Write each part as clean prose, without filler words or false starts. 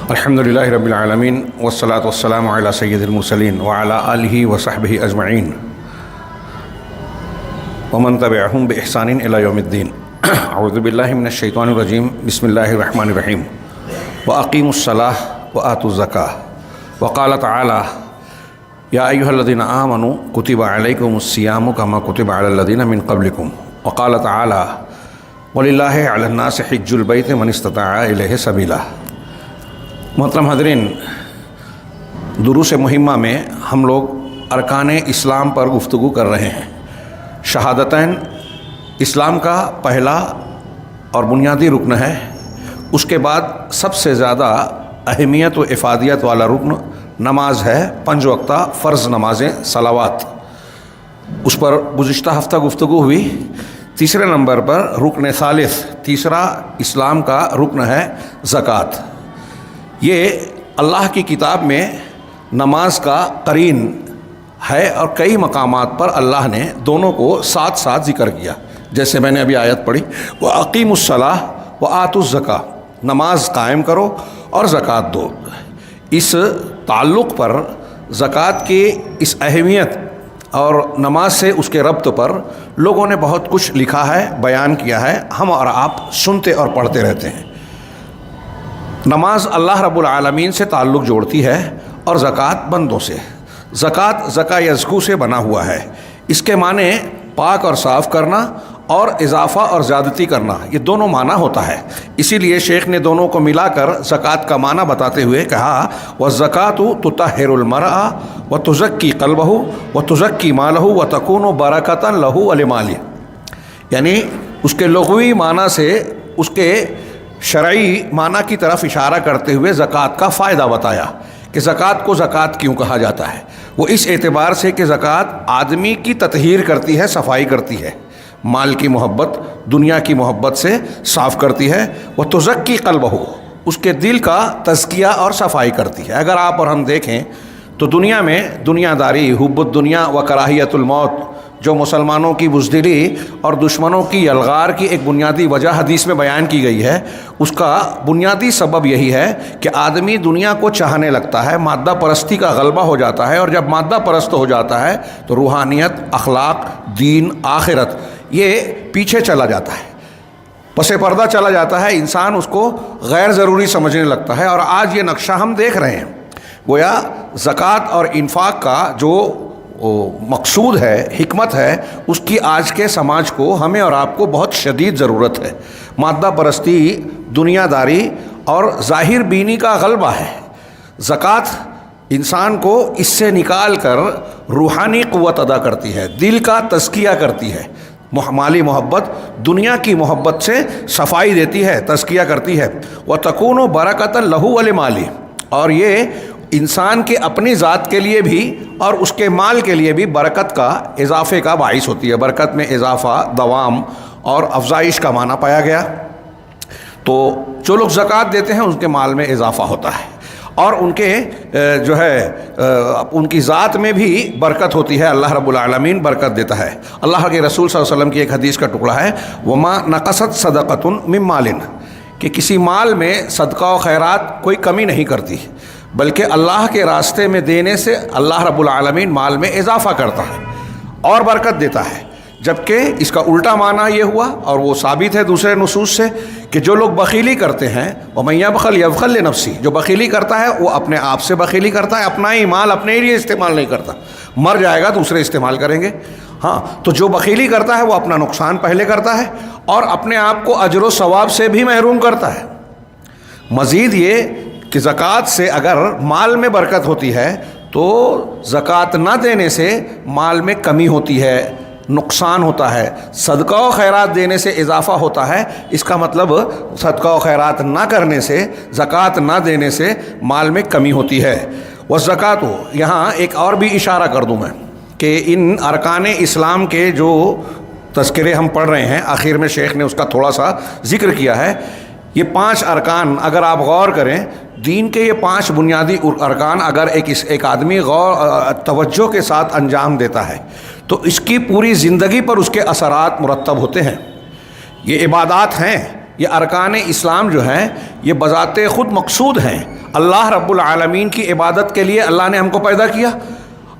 الحمدللہ رب العالمین والصلاة والسلام علی سید المرسلین وعلی آلہ وصحبہ اجمعین ومن تبعہم بإحسان الی یوم الدین. اعوذ باللہ من الشیطان الرجیم. بسم اللہ الرحمن الرحیم. وأقیموا الصلاة وآتوا الزکاة. وقال تعالی یا ایہا الذین آمنوا کتب علیکم الصیام کما کتب علی الذین من قبلکم. وقال تعالی وللہ علی الناس حج البیت من استطاع الیہ سبیلا. محترم حاضرین، دروس مہمہ میں ہم لوگ ارکان اسلام پر گفتگو کر رہے ہیں. شہادتین اسلام کا پہلا اور بنیادی رکن ہے. اس کے بعد سب سے زیادہ اہمیت و افادیت والا رکن نماز ہے. 5 وقتہ فرض نمازیں صلوات. اس پر گزشتہ ہفتہ گفتگو ہوئی. تیسرے نمبر پر رکن ثالث، تیسرا اسلام کا رکن ہے زکوٰۃ. یہ اللہ کی کتاب میں نماز کا قرین ہے اور کئی مقامات پر اللہ نے دونوں کو ساتھ ساتھ ذکر کیا. جیسے میں نے ابھی آیت پڑھی وَأَقِيمُوا الصَّلَاةَ وَآتُوا الزَّكَاةَ، نماز قائم کرو اور زکوٰۃ دو. اس تعلق پر زکوٰۃ کی اس اہمیت اور نماز سے اس کے ربط پر لوگوں نے بہت کچھ لکھا ہے، بیان کیا ہے. ہم اور آپ سنتے اور پڑھتے رہتے ہیں. نماز اللہ رب العالمین سے تعلق جوڑتی ہے اور زکوٰۃ بندوں سے. زکوٰۃ زکا یزکو سے بنا ہوا ہے. اس کے معنی پاک اور صاف کرنا اور اضافہ اور زیادتی کرنا، یہ دونوں معنی ہوتا ہے. اسی لیے شیخ نے دونوں کو ملا کر زکوٰۃ کا معنی بتاتے ہوئے کہا وَالزَّكَاةُ تُطَهِّرُ الْمَرْءَ وَتُزَكِّي قَلْبَهُ وَتُزَكِّي مَالَهُ وَتَكُونُ بَرَكَةً لَهُ وَلِمَالِهِ. یعنی اس کے لغوی معنی سے اس کے شرعی معنی کی طرف اشارہ کرتے ہوئے زکوٰۃ کا فائدہ بتایا کہ زکوٰۃ کو زکوٰۃ کیوں کہا جاتا ہے. وہ اس اعتبار سے کہ زکوٰۃ آدمی کی تطہیر کرتی ہے، صفائی کرتی ہے، مال کی محبت، دنیا کی محبت سے صاف کرتی ہے. وہ تزکی قلبہ، اس کے دل کا تزکیہ اور صفائی کرتی ہے. اگر آپ اور ہم دیکھیں تو دنیا میں دنیا داری، حب الدنیا و کراہیت الموت، جو مسلمانوں کی بزدلی اور دشمنوں کی یلغار کی ایک بنیادی وجہ حدیث میں بیان کی گئی ہے، اس کا بنیادی سبب یہی ہے کہ آدمی دنیا کو چاہنے لگتا ہے، مادہ پرستی کا غلبہ ہو جاتا ہے. اور جب مادہ پرست ہو جاتا ہے تو روحانیت، اخلاق، دین، آخرت یہ پیچھے چلا جاتا ہے، پس پردہ چلا جاتا ہے. انسان اس کو غیر ضروری سمجھنے لگتا ہے. اور آج یہ نقشہ ہم دیکھ رہے ہیں. گویا زکوٰۃ اور انفاق کا جو مقصود ہے، حکمت ہے، اس کی آج کے سماج کو، ہمیں اور آپ کو بہت شدید ضرورت ہے. مادہ پرستی، دنیا داری اور ظاہر بینی کا غلبہ ہے. زکوٰۃ انسان کو اس سے نکال کر روحانی قوت ادا کرتی ہے، دل کا تزکیہ کرتی ہے، مالی محبت، دنیا کی محبت سے صفائی دیتی ہے، تزکیہ کرتی ہے. وَتَكُونُ بَرَكَةً لَهُ وَلِمَالِهِ، اور یہ انسان کے اپنی ذات کے لیے بھی اور اس کے مال کے لیے بھی برکت کا، اضافے کا باعث ہوتی ہے. برکت میں اضافہ، دوام اور افزائش کا معنی پایا گیا. تو جو لوگ زکوٰۃ دیتے ہیں ان کے مال میں اضافہ ہوتا ہے اور ان کے جو ہے ان کی ذات میں بھی برکت ہوتی ہے. اللہ رب العالمین برکت دیتا ہے. اللہ کے رسول صلی اللہ علیہ وسلم کی ایک حدیث کا ٹکڑا ہے وَمَا نَقَصَتْ صَدَقَةٌ مِّن مَّالٍ، کہ کسی مال میں صدقہ و خیرات کوئی کمی نہیں کرتی، بلکہ اللہ کے راستے میں دینے سے اللہ رب العالمین مال میں اضافہ کرتا ہے اور برکت دیتا ہے. جبکہ اس کا الٹا معنی یہ ہوا، اور وہ ثابت ہے دوسرے نصوص سے، کہ جو لوگ بخیلی کرتے ہیں وَمَن يَبْخَلْ يَبْخَلْ لِنَفْسِهِ، جو بخیلی کرتا ہے وہ اپنے آپ سے بخیلی کرتا ہے، اپنا ہی مال اپنے لیے استعمال نہیں کرتا. مر جائے گا دوسرے استعمال کریں گے. ہاں، تو جو بخیلی کرتا ہے وہ اپنا نقصان پہلے کرتا ہے اور اپنے آپ کو اجر و ثواب سے بھی محروم کرتا ہے. مزید یہ کہ زکوٰۃ سے اگر مال میں برکت ہوتی ہے تو زکوٰۃ نہ دینے سے مال میں کمی ہوتی ہے، نقصان ہوتا ہے. صدقہ و خیرات دینے سے اضافہ ہوتا ہے. اس کا مطلب صدقہ و خیرات نہ کرنے سے، زکوٰۃ نہ دینے سے مال میں کمی ہوتی ہے. والزکوٰۃ، یہاں ایک اور بھی اشارہ کر دوں میں کہ ان ارکان اسلام کے جو تذکرے ہم پڑھ رہے ہیں، آخر میں شیخ نے اس کا تھوڑا سا ذکر کیا ہے. یہ 5 ارکان اگر آپ غور کریں، دین کے یہ 5 بنیادی ارکان اگر ایک آدمی توجہ کے ساتھ انجام دیتا ہے تو اس کی پوری زندگی پر اس کے اثرات مرتب ہوتے ہیں. یہ عبادات ہیں یہ ارکان اسلام جو ہیں یہ بذات خود مقصود ہیں. اللہ رب العالمین کی عبادت کے لیے اللہ نے ہم کو پیدا کیا.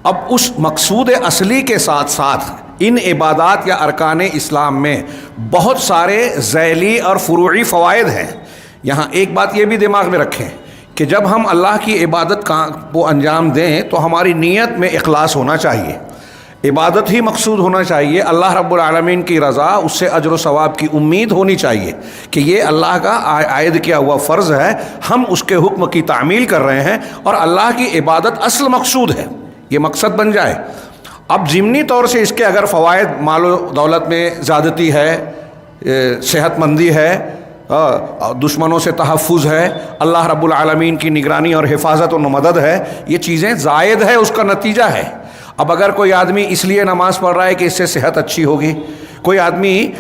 اب اس مقصود اصلی کے ساتھ ساتھ ان عبادات یا ارکان اسلام میں بہت سارے ذیلی اور فروعی فوائد ہیں. یہاں ایک بات یہ بھی دماغ میں رکھیں کہ جب ہم اللہ کی عبادت کو انجام دیں تو ہماری نیت میں اخلاص ہونا چاہیے. عبادت ہی مقصود ہونا چاہیے. اللہ رب العالمین کی رضا، اس سے اجر و ثواب کی امید ہونی چاہیے کہ یہ اللہ کا عائد کیا ہوا فرض ہے، ہم اس کے حکم کی تعمیل کر رہے ہیں اور اللہ کی عبادت اصل مقصود ہے، یہ مقصد بن جائے. اب ضمنی طور سے اس کے اگر فوائد مال و دولت میں زیادتی ہے، صحت مندی ہے، دشمنوں سے تحفظ ہے، اللہ رب العالمین کی نگرانی اور حفاظت و مدد ہے، یہ چیزیں زائد ہے، اس کا نتیجہ ہے. اب اگر کوئی آدمی اس لیے نماز پڑھ رہا ہے کہ اس سے صحت اچھی ہوگی، کوئی آدمی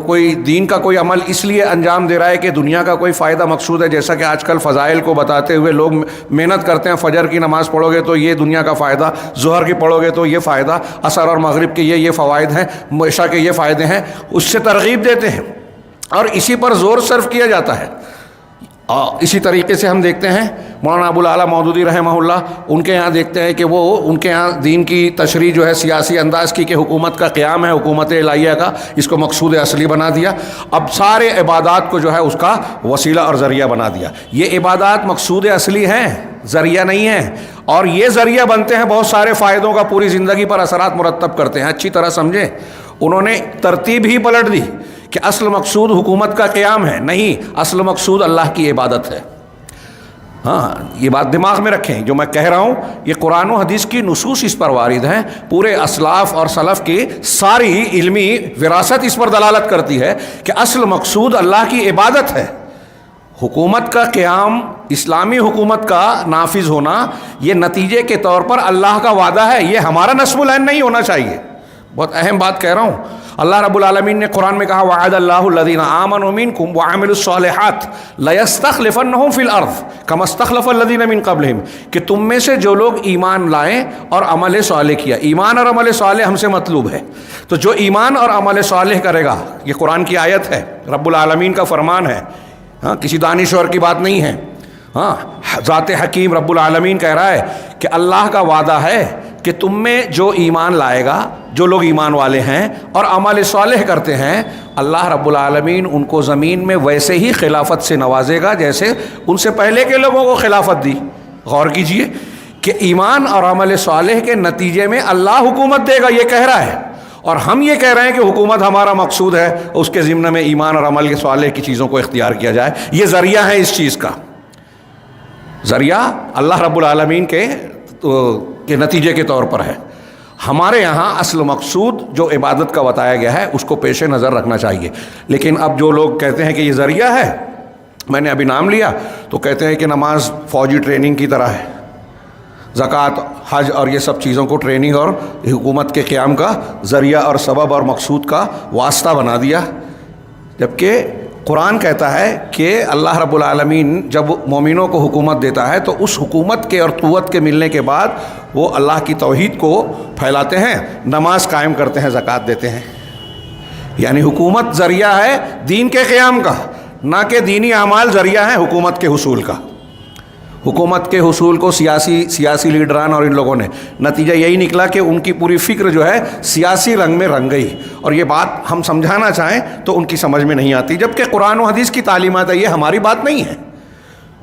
کوئی دین کا کوئی عمل اس لیے انجام دے رہا ہے کہ دنیا کا کوئی فائدہ مقصود ہے، جیسا کہ آج کل فضائل کو بتاتے ہوئے لوگ محنت کرتے ہیں، فجر کی نماز پڑھو گے تو یہ دنیا کا فائدہ، ظہر کی پڑھو گے تو یہ فائدہ، عصر اور مغرب کے یہ فوائد ہیں، عشاء کے یہ فائدے ہیں، اس سے ترغیب دیتے ہیں اور اسی پر زور صرف کیا جاتا ہے. اسی طریقے سے ہم دیکھتے ہیں مولانا ابو الاعلیٰ مودودی رحمہ اللہ، ان کے یہاں دیکھتے ہیں کہ وہ ان کے یہاں دین کی تشریح جو ہے سیاسی انداز کی کہ حکومت کا قیام ہے، حکومت الہیہ کا، اس کو مقصود اصلی بنا دیا. اب سارے عبادات کو جو ہے اس کا وسیلہ اور ذریعہ بنا دیا. یہ عبادات مقصود اصلی ہیں، ذریعہ نہیں ہیں، اور یہ ذریعہ بنتے ہیں بہت سارے فائدوں کا، پوری زندگی پر اثرات مرتب کرتے ہیں. اچھی طرح سمجھیں، انہوں نے ترتیب ہی پلٹ دی کہ اصل مقصود حکومت کا قیام ہے، نہیں، اصل مقصود اللہ کی عبادت ہے. ہاں، یہ بات دماغ میں رکھیں، جو میں کہہ رہا ہوں یہ قرآن و حدیث کی نصوص اس پر وارد ہیں، پورے اسلاف اور سلف کی ساری علمی وراثت اس پر دلالت کرتی ہے کہ اصل مقصود اللہ کی عبادت ہے. حکومت کا قیام، اسلامی حکومت کا نافذ ہونا، یہ نتیجے کے طور پر اللہ کا وعدہ ہے، یہ ہمارا نصب العین نہیں ہونا چاہیے. بہت اہم بات کہہ رہا ہوں. اللہ رب العالمین نے قرآن میں کہا وعد اللہ الذین آمنوا منکم وعملوا الصالحات لیستخلفنہم فی الارض کما استخلف الذین من قبلہم، کہ تم میں سے جو لوگ ایمان لائیں اور عمل صالح کیا. ایمان اور عمل صالح ہم سے مطلوب ہے، تو جو ایمان اور عمل صالح کرے گا، یہ قرآن کی آیت ہے، رب العالمین کا فرمان ہے، ہاں، کسی دانشور کی بات نہیں ہے. ہاں، ذات حکیم رب العالمین کہہ رہا ہے کہ اللہ کا وعدہ ہے کہ تم میں جو ایمان لائے گا، جو لوگ ایمان والے ہیں اور عمل صالح کرتے ہیں، اللہ رب العالمین ان کو زمین میں ویسے ہی خلافت سے نوازے گا جیسے ان سے پہلے کے لوگوں کو خلافت دی. غور کیجئے کہ ایمان اور عمل صالح کے نتیجے میں اللہ حکومت دے گا، یہ کہہ رہا ہے، اور ہم یہ کہہ رہے ہیں کہ حکومت ہمارا مقصود ہے، اس کے ضمن میں ایمان اور عمل صالح کی چیزوں کو اختیار کیا جائے. یہ ذریعہ ہے، اس چیز کا ذریعہ اللہ رب العالمین کے نتیجے کے طور پر ہے. ہمارے یہاں اصل مقصود جو عبادت کا بتایا گیا ہے اس کو پیش نظر رکھنا چاہیے. لیکن اب جو لوگ کہتے ہیں کہ یہ ذریعہ ہے، میں نے ابھی نام لیا، تو کہتے ہیں کہ نماز فوجی ٹریننگ کی طرح ہے، زکوٰۃ، حج اور یہ سب چیزوں کو ٹریننگ اور حکومت کے قیام کا ذریعہ اور سبب اور مقصود کا واسطہ بنا دیا. جبکہ قرآن کہتا ہے کہ اللہ رب العالمین جب مومنوں کو حکومت دیتا ہے تو اس حکومت کے اور قوت کے ملنے کے بعد وہ اللہ کی توحید کو پھیلاتے ہیں، نماز قائم کرتے ہیں، زکوٰۃ دیتے ہیں. یعنی حکومت ذریعہ ہے دین کے قیام کا، نہ کہ دینی اعمال ذریعہ ہیں حکومت کے حصول کا. حکومت کے حصول کو سیاسی لیڈران اور ان لوگوں نے، نتیجہ یہی نکلا کہ ان کی پوری فکر جو ہے سیاسی رنگ میں رنگ گئی، اور یہ بات ہم سمجھانا چاہیں تو ان کی سمجھ میں نہیں آتی، جبکہ قرآن و حدیث کی تعلیمات ہے، یہ ہماری بات نہیں ہے.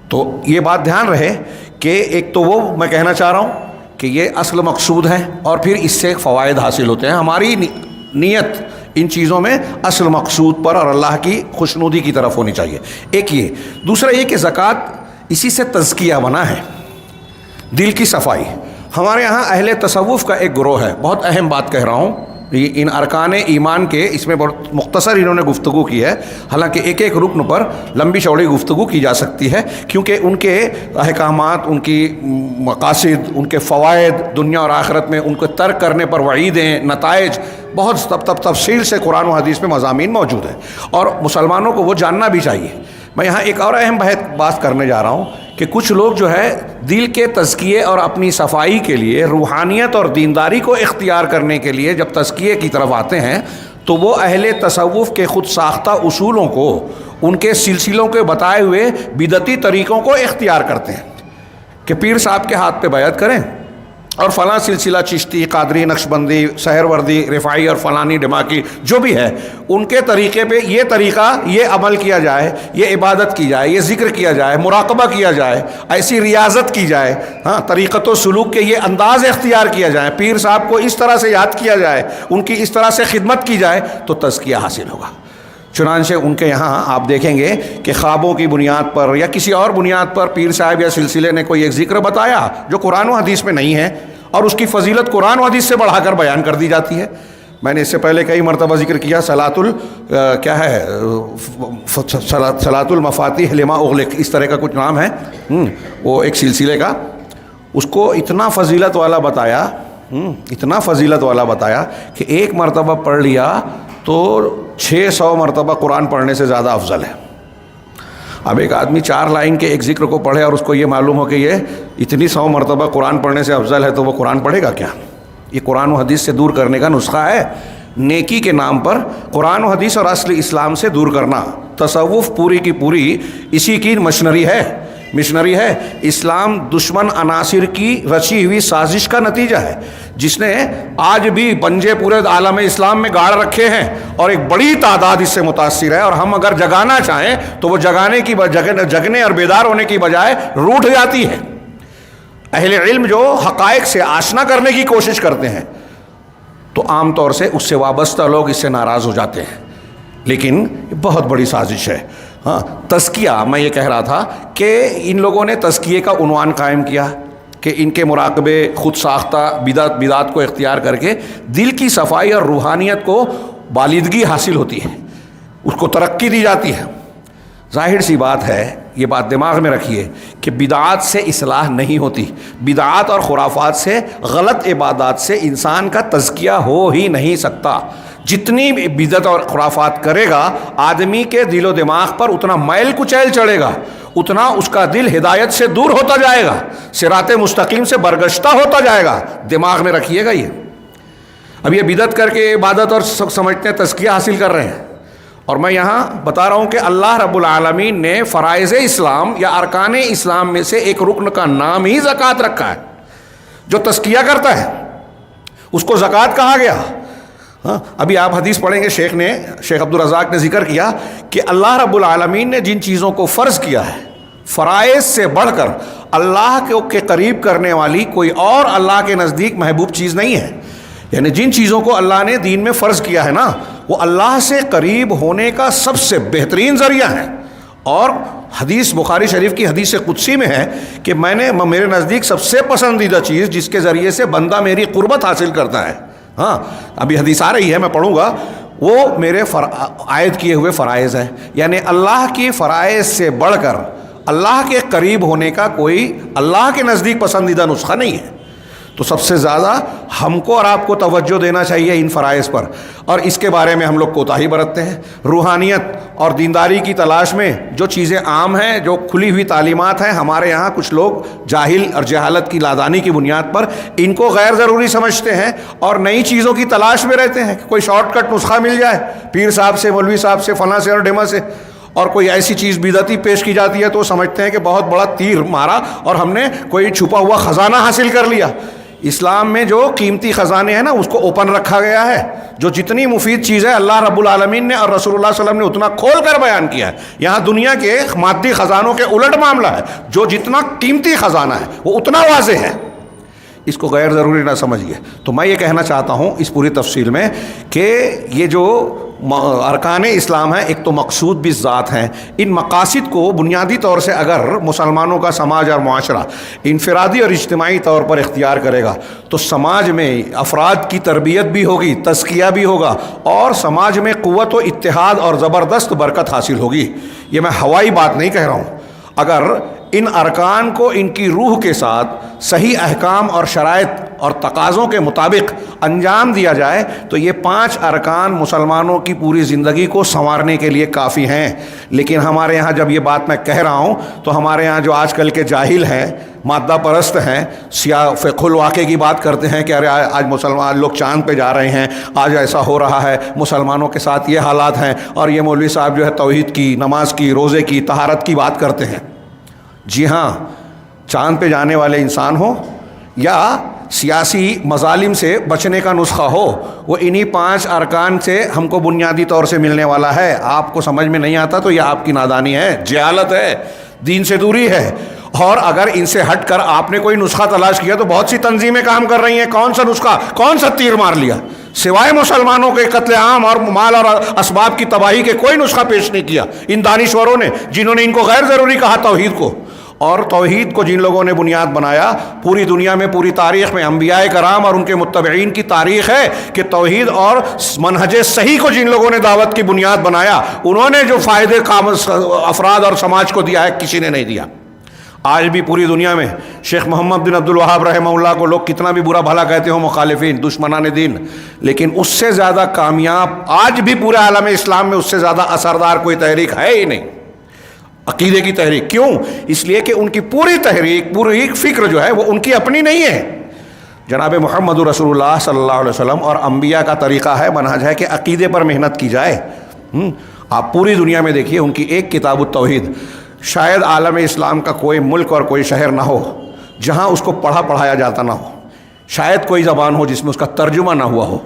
تو یہ بات دھیان رہے کہ ایک تو وہ میں کہنا چاہ رہا ہوں کہ یہ اصل مقصود ہے، اور پھر اس سے فوائد حاصل ہوتے ہیں. ہماری نیت ان چیزوں میں اصل مقصود پر اور اللہ کی خوشنودی کی طرف ہونی چاہیے. ایک یہ، دوسرا یہ کہ زکوٰۃ اسی سے تزکیہ بنا ہے، دل کی صفائی. ہمارے ہاں اہل تصوف کا ایک گروہ ہے، بہت اہم بات کہہ رہا ہوں، ان ارکان ایمان کے اس میں بہت مختصر انہوں نے گفتگو کی ہے، حالانکہ ایک ایک رکن پر لمبی چوڑی گفتگو کی جا سکتی ہے، کیونکہ ان کے احکامات، ان کی مقاصد، ان کے فوائد دنیا اور آخرت میں، ان کو ترک کرنے پر وعیدیں، نتائج، بہت تفصیل سے قرآن و حدیث میں مضامین موجود ہیں، اور مسلمانوں کو وہ جاننا بھی چاہیے. میں یہاں ایک اور اہم بات کرنے جا رہا ہوں کہ کچھ لوگ جو ہے دل کے تزکیے اور اپنی صفائی کے لیے روحانیت اور دینداری کو اختیار کرنے کے لیے جب تزکیے کی طرف آتے ہیں تو وہ اہل تصوف کے خود ساختہ اصولوں کو، ان کے سلسلوں کے بتائے ہوئے بدعتی طریقوں کو اختیار کرتے ہیں کہ پیر صاحب کے ہاتھ پہ بیعت کریں اور فلاں سلسلہ چشتی، قادری، نقشبندی، سہروردی، رفاعی اور فلانی ڈماکی جو بھی ہے ان کے طریقے پہ یہ طریقہ، یہ عمل کیا جائے، یہ عبادت کی جائے، یہ ذکر کیا جائے، مراقبہ کیا جائے، ایسی ریاضت کی جائے، ہاں طریقت و سلوک کے یہ انداز اختیار کیا جائے، پیر صاحب کو اس طرح سے یاد کیا جائے، ان کی اس طرح سے خدمت کی جائے تو تزکیہ حاصل ہوگا۔ چنانچہ ان کے یہاں آپ دیکھیں گے کہ خوابوں کی بنیاد پر یا کسی اور بنیاد پر پیر صاحب یا سلسلے نے کوئی ایک ذکر بتایا جو قرآن و حدیث میں نہیں ہے اور اس کی فضیلت قرآن و حدیث سے بڑھا کر بیان کر دی جاتی ہے۔ میں نے اس سے پہلے کئی مرتبہ ذکر کیا صلاۃ المفاتیح لما اغلق، اس طرح کا کچھ نام ہے وہ ایک سلسلے کا، اس کو اتنا فضیلت والا بتایا، اتنا فضیلت والا بتایا کہ ایک مرتبہ پڑھ لیا تو 600 مرتبہ قرآن پڑھنے سے زیادہ افضل ہے۔ اب ایک آدمی 4 لائن کے ایک ذکر کو پڑھے اور اس کو یہ معلوم ہو کہ یہ اتنی 100 مرتبہ قرآن پڑھنے سے افضل ہے تو وہ قرآن پڑھے گا کیا؟ یہ قرآن و حدیث سے دور کرنے کا نسخہ ہے، نیکی کے نام پر قرآن و حدیث اور اصل اسلام سے دور کرنا۔ تصوف پوری کی پوری اسی کی مشنری ہے، اسلام دشمن عناصر کی رچی ہوئی سازش کا نتیجہ ہے جس نے آج بھی پنجے پورے عالم اسلام میں گاڑ رکھے ہیں اور ایک بڑی تعداد اس سے متاثر ہے، اور ہم اگر جگانا چاہیں تو وہ جگنے اور بیدار ہونے کی بجائے روٹھ جاتی ہے۔ اہل علم جو حقائق سے آشنا کرنے کی کوشش کرتے ہیں تو عام طور سے اس سے وابستہ لوگ اس سے ناراض ہو جاتے ہیں، لیکن یہ بہت بڑی سازش ہے۔ ہاں تزکیہ، میں یہ کہہ رہا تھا کہ ان لوگوں نے تزکیے کا عنوان قائم کیا کہ ان کے مراقبے خود ساختہ بدعات کو اختیار کر کے دل کی صفائی اور روحانیت کو بالادگی حاصل ہوتی ہے، اس کو ترقی دی جاتی ہے۔ ظاہر سی بات ہے، یہ بات دماغ میں رکھیے کہ بدعات سے اصلاح نہیں ہوتی، بدعات اور خرافات سے، غلط عبادات سے انسان کا تزکیہ ہو ہی نہیں سکتا۔ جتنی بدعت اور خرافات کرے گا آدمی کے دل و دماغ پر اتنا میل کچیل چڑھے گا، اتنا اس کا دل ہدایت سے دور ہوتا جائے گا، صراط مستقیم سے برگشتہ ہوتا جائے گا۔ دماغ میں رکھیے گا یہ۔ اب یہ بدعت کر کے عبادت اور سمجھتے ہیں تزکیہ حاصل کر رہے ہیں، اور میں یہاں بتا رہا ہوں کہ اللہ رب العالمین نے فرائض اسلام یا ارکان اسلام میں سے ایک رکن کا نام ہی زکوٰۃ رکھا ہے، جو تزکیہ کرتا ہے اس کو زکوٰۃ کہا گیا۔ ابھی آپ حدیث پڑھیں گے، شیخ عبدالرزاق نے ذکر کیا کہ اللہ رب العالمین نے جن چیزوں کو فرض کیا ہے، فرائض سے بڑھ کر اللہ کے قریب کرنے والی کوئی اور اللہ کے نزدیک محبوب چیز نہیں ہے۔ یعنی جن چیزوں کو اللہ نے دین میں فرض کیا ہے نا، وہ اللہ سے قریب ہونے کا سب سے بہترین ذریعہ ہے۔ اور حدیث بخاری شریف کی حدیث قدسی میں ہے کہ میرے نزدیک سب سے پسندیدہ چیز جس کے ذریعے سے بندہ میری قربت حاصل کرتا ہے، ابھی حدیث آ رہی ہے میں پڑھوں گا، وہ میرے عائد کیے ہوئے فرائض ہیں۔ یعنی اللہ کی فرائض سے بڑھ کر اللہ کے قریب ہونے کا کوئی اللہ کے نزدیک پسندیدہ نسخہ نہیں ہے۔ تو سب سے زیادہ ہم کو اور آپ کو توجہ دینا چاہیے ان فرائض پر، اور اس کے بارے میں ہم لوگ کوتاہی برتتے ہیں۔ روحانیت اور دینداری کی تلاش میں جو چیزیں عام ہیں، جو کھلی ہوئی تعلیمات ہیں، ہمارے یہاں کچھ لوگ جاہل اور جہالت کی لادانی کی بنیاد پر ان کو غیر ضروری سمجھتے ہیں اور نئی چیزوں کی تلاش میں رہتے ہیں کہ کوئی شارٹ کٹ نسخہ مل جائے پیر صاحب سے، مولوی صاحب سے، فلاں سے اور ڈھیما سے، اور کوئی ایسی چیز بدعتی پیش کی جاتی ہے تو سمجھتے ہیں کہ بہت بڑا تیر مارا اور ہم نے کوئی چھپا ہوا خزانہ حاصل کر لیا۔ اسلام میں جو قیمتی خزانے ہیں نا، اس کو اوپن رکھا گیا ہے، جو جتنی مفید چیز ہے اللہ رب العالمین نے اور رسول اللہ صلی اللہ علیہ وسلم نے اتنا کھول کر بیان کیا ہے۔ یہاں دنیا کے مادی خزانوں کے الٹ معاملہ ہے، جو جتنا قیمتی خزانہ ہے وہ اتنا واضح ہے، اس کو غیر ضروری نہ سمجھیے۔ تو میں یہ کہنا چاہتا ہوں اس پوری تفصیل میں کہ یہ جو ارکان اسلام ہیں، ایک تو مقصود بھی ذات ہیں، ان مقاصد کو بنیادی طور سے اگر مسلمانوں کا سماج اور معاشرہ انفرادی اور اجتماعی طور پر اختیار کرے گا تو سماج میں افراد کی تربیت بھی ہوگی، تزکیہ بھی ہوگا، اور سماج میں قوت و اتحاد اور زبردست برکت حاصل ہوگی۔ یہ میں ہوائی بات نہیں کہہ رہا ہوں۔ اگر ان ارکان کو ان کی روح کے ساتھ صحیح احکام اور شرائط اور تقاضوں کے مطابق انجام دیا جائے تو یہ 5 ارکان مسلمانوں کی پوری زندگی کو سنوارنے کے لیے کافی ہیں۔ لیکن ہمارے یہاں جب یہ بات میں کہہ رہا ہوں تو ہمارے یہاں جو آج کل کے جاہل ہیں، مادہ پرست ہیں، سیاہ فقہ الواقع کی بات کرتے ہیں کہ ارے آج مسلمان لوگ چاند پہ جا رہے ہیں، آج ایسا ہو رہا ہے، مسلمانوں کے ساتھ یہ حالات ہیں، اور یہ مولوی صاحب جو ہے توحید کی، نماز کی، روزے کی، طہارت کی بات کرتے ہیں۔ جی ہاں، چاند پہ جانے والے انسان ہو یا سیاسی مظالم سے بچنے کا نسخہ ہو، وہ انہی 5 ارکان سے ہم کو بنیادی طور سے ملنے والا ہے۔ آپ کو سمجھ میں نہیں آتا تو یہ آپ کی نادانی ہے، جہالت ہے، دین سے دوری ہے۔ اور اگر ان سے ہٹ کر آپ نے کوئی نسخہ تلاش کیا تو بہت سی تنظیمیں کام کر رہی ہیں۔ کون سا نسخہ، کون سا تیر مار لیا؟ سوائے مسلمانوں کے قتل عام اور مال اور اسباب کی تباہی کے کوئی نسخہ پیش نہیں کیا ان دانشوروں نے، جنہوں نے ان کو غیر ضروری کہا توحید کو۔ اور توحید کو جن لوگوں نے بنیاد بنایا، پوری دنیا میں، پوری تاریخ میں انبیاء کرام اور ان کے متبعین کی تاریخ ہے کہ توحید اور منہج صحیح کو جن لوگوں نے دعوت کی بنیاد بنایا، انہوں نے جو فائدے افراد اور سماج کو دیا ہے کسی نے نہیں دیا۔ آج بھی پوری دنیا میں شیخ محمد بن عبد الوہاب رحمہ اللہ کو لوگ کتنا بھی برا بھلا کہتے ہوں، مخالفین، دشمنان دین، لیکن اس سے زیادہ کامیاب آج بھی پورے عالم اسلام میں اس سے زیادہ اثردار کوئی تحریک ہے ہی نہیں، عقیدے کی تحریک۔ کیوں؟ اس لیے کہ ان کی پوری تحریک، پوری فکر جو ہے وہ ان کی اپنی نہیں ہے۔ جناب محمد رسول اللہ صلی اللہ علیہ وسلم اور انبیاء کا طریقہ ہے، منہج ہے کہ عقیدے پر محنت کی جائے۔ آپ پوری دنیا میں دیکھیے ان کی ایک کتاب التوحید، شاید عالم اسلام کا کوئی ملک اور کوئی شہر نہ ہو جہاں اس کو پڑھایا جاتا نہ ہو، شاید کوئی زبان ہو جس میں اس کا ترجمہ نہ ہوا ہو۔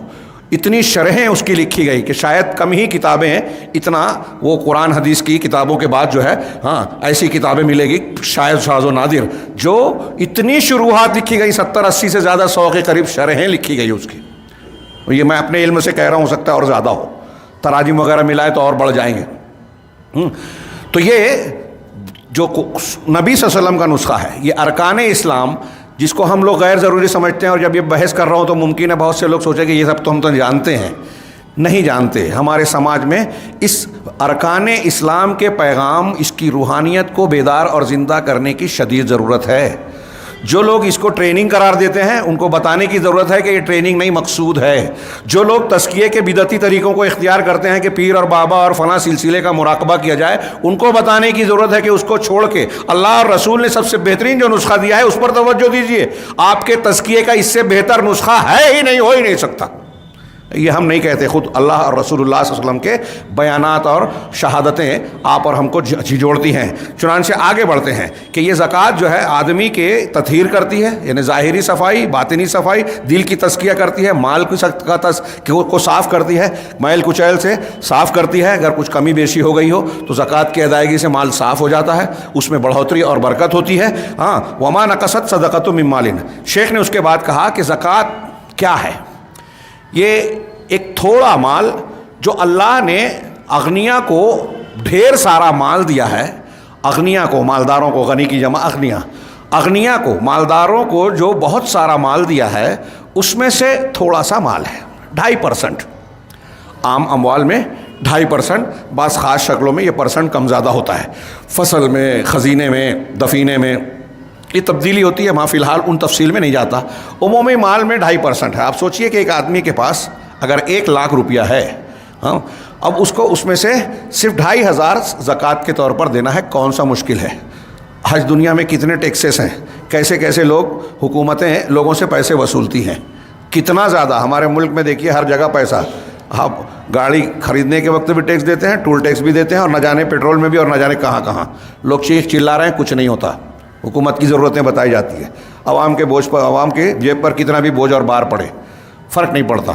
اتنی شرحیں اس کی لکھی گئی کہ شاید کم ہی کتابیں اتنا، وہ قرآن حدیث کی کتابوں کے بعد جو ہے ایسی کتابیں ملے گی شاید شاذ و نادر، جو اتنی شروحات لکھی گئی، 70-80 سے زیادہ 100 کے قریب شرحیں لکھی گئی اس کی۔ یہ میں اپنے علم سے کہہ رہا ہوں، ہو سکتا ہے اور زیادہ ہو، تراجم وغیرہ ملائے تو اور بڑھ جائیں گے۔ تو یہ جو نبی صلی اللہ علیہ وسلم کا نسخہ ہے، یہ ارکان اسلام جس کو ہم لوگ غیر ضروری سمجھتے ہیں، اور جب یہ بحث کر رہا ہوں تو ممکن ہے بہت سے لوگ سوچیں کہ یہ سب تو ہم تو جانتے ہیں۔ نہیں جانتے۔ ہمارے سماج میں اس ارکان اسلام کے پیغام، اس کی روحانیت کو بیدار اور زندہ کرنے کی شدید ضرورت ہے۔ جو لوگ اس کو ٹریننگ قرار دیتے ہیں ان کو بتانے کی ضرورت ہے کہ یہ ٹریننگ نہیں، مقصود ہے۔ جو لوگ تزکیے کے بدعتی طریقوں کو اختیار کرتے ہیں کہ پیر اور بابا اور فلاں سلسلے کا مراقبہ کیا جائے، ان کو بتانے کی ضرورت ہے کہ اس کو چھوڑ کے اللہ اور رسول نے سب سے بہترین جو نسخہ دیا ہے اس پر توجہ دیجیے۔ آپ کے تزکیے کا اس سے بہتر نسخہ ہے ہی نہیں، ہو ہی نہیں سکتا۔ یہ ہم نہیں کہتے، خود اللہ اور رسول اللہ صلی اللہ علیہ وسلم کے بیانات اور شہادتیں آپ اور ہم کو جھنجھوڑتی ہیں۔ چنانچہ آگے بڑھتے ہیں کہ یہ زکوٰۃ جو ہے آدمی کے تطہیر کرتی ہے، یعنی ظاہری صفائی، باطنی صفائی، دل کی تزکیہ کرتی ہے، مال کو صاف کرتی ہے، میل کچیل سے صاف کرتی ہے۔ اگر کچھ کمی بیشی ہو گئی ہو تو زکوٰۃ کی ادائیگی سے مال صاف ہو جاتا ہے، اس میں بڑھوتری اور برکت ہوتی ہے۔ وما نقصت صدقۃ من مال۔ شیخ نے اس کے بعد کہا کہ زکوٰۃ کیا ہے؟ یہ ایک تھوڑا مال جو اللہ نے اغنیا کو ڈھیر سارا مال دیا ہے، اغنیا کو، مالداروں کو، غنی کی جمع اغنیا، اغنیا کو، مالداروں کو جو بہت سارا مال دیا ہے، اس میں سے تھوڑا سا مال ہے، 2.5%۔ عام اموال میں 2.5%، بعض خاص شکلوں میں یہ پرسنٹ کم زیادہ ہوتا ہے، فصل میں، خزینے میں، دفینے میں یہ تبدیلی ہوتی ہے۔ میں فی الحال ان تفصیل میں نہیں جاتا۔ عمومی مال میں 2.5% ہے۔ آپ سوچئے کہ ایک آدمی کے پاس اگر 1 لاکھ روپیہ ہے، اب اس کو اس میں سے صرف 2,500 زکوٰۃ کے طور پر دینا ہے، کون سا مشکل ہے؟ آج دنیا میں کتنے ٹیکسز ہیں، کیسے کیسے لوگ، حکومتیں لوگوں سے پیسے وصولتی ہیں، کتنا زیادہ۔ ہمارے ملک میں دیکھیے ہر جگہ پیسہ، آپ گاڑی خریدنے کے وقت بھی ٹیکس دیتے ہیں، ٹول ٹیکس بھی دیتے ہیں، اور نہ جانے پیٹرول میں بھی، اور نہ جانے کہاں کہاں لوگ چیخ چلا رہے ہیں، کچھ نہیں ہوتا۔ حکومت کی ضرورتیں بتائی جاتی ہے، عوام کے بوجھ پر، عوام کے جیب پر کتنا بھی بوجھ اور بار پڑے، فرق نہیں پڑتا۔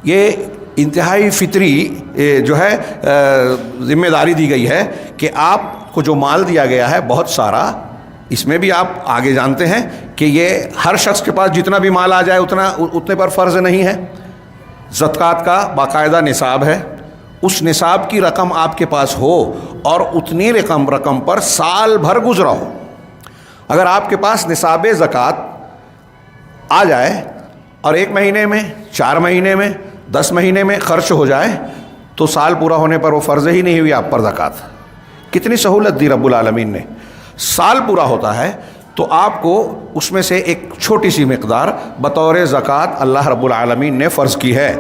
یہ انتہائی فطری جو ہے ذمہ داری دی گئی ہے کہ آپ کو جو مال دیا گیا ہے بہت سارا، اس میں بھی آپ آگے جانتے ہیں کہ یہ ہر شخص کے پاس جتنا بھی مال آ جائے اتنے پر فرض نہیں ہے۔ زکوٰۃ کا باقاعدہ نصاب ہے، اس نصاب کی رقم آپ کے پاس ہو اور اتنی رقم پر سال بھر گزرا ہو۔ اگر آپ کے پاس نصاب زکوٰۃ آ جائے اور 1 مہینے میں، 4 مہینے میں، 10 مہینے میں خرچ ہو جائے تو سال پورا ہونے پر وہ فرض ہی نہیں ہوئی آپ پر زکوٰۃ۔ کتنی سہولت دی رب العالمین نے۔ سال پورا ہوتا ہے تو آپ کو اس میں سے ایک چھوٹی سی مقدار بطور زکوٰۃ اللہ رب العالمین نے فرض کی ہے،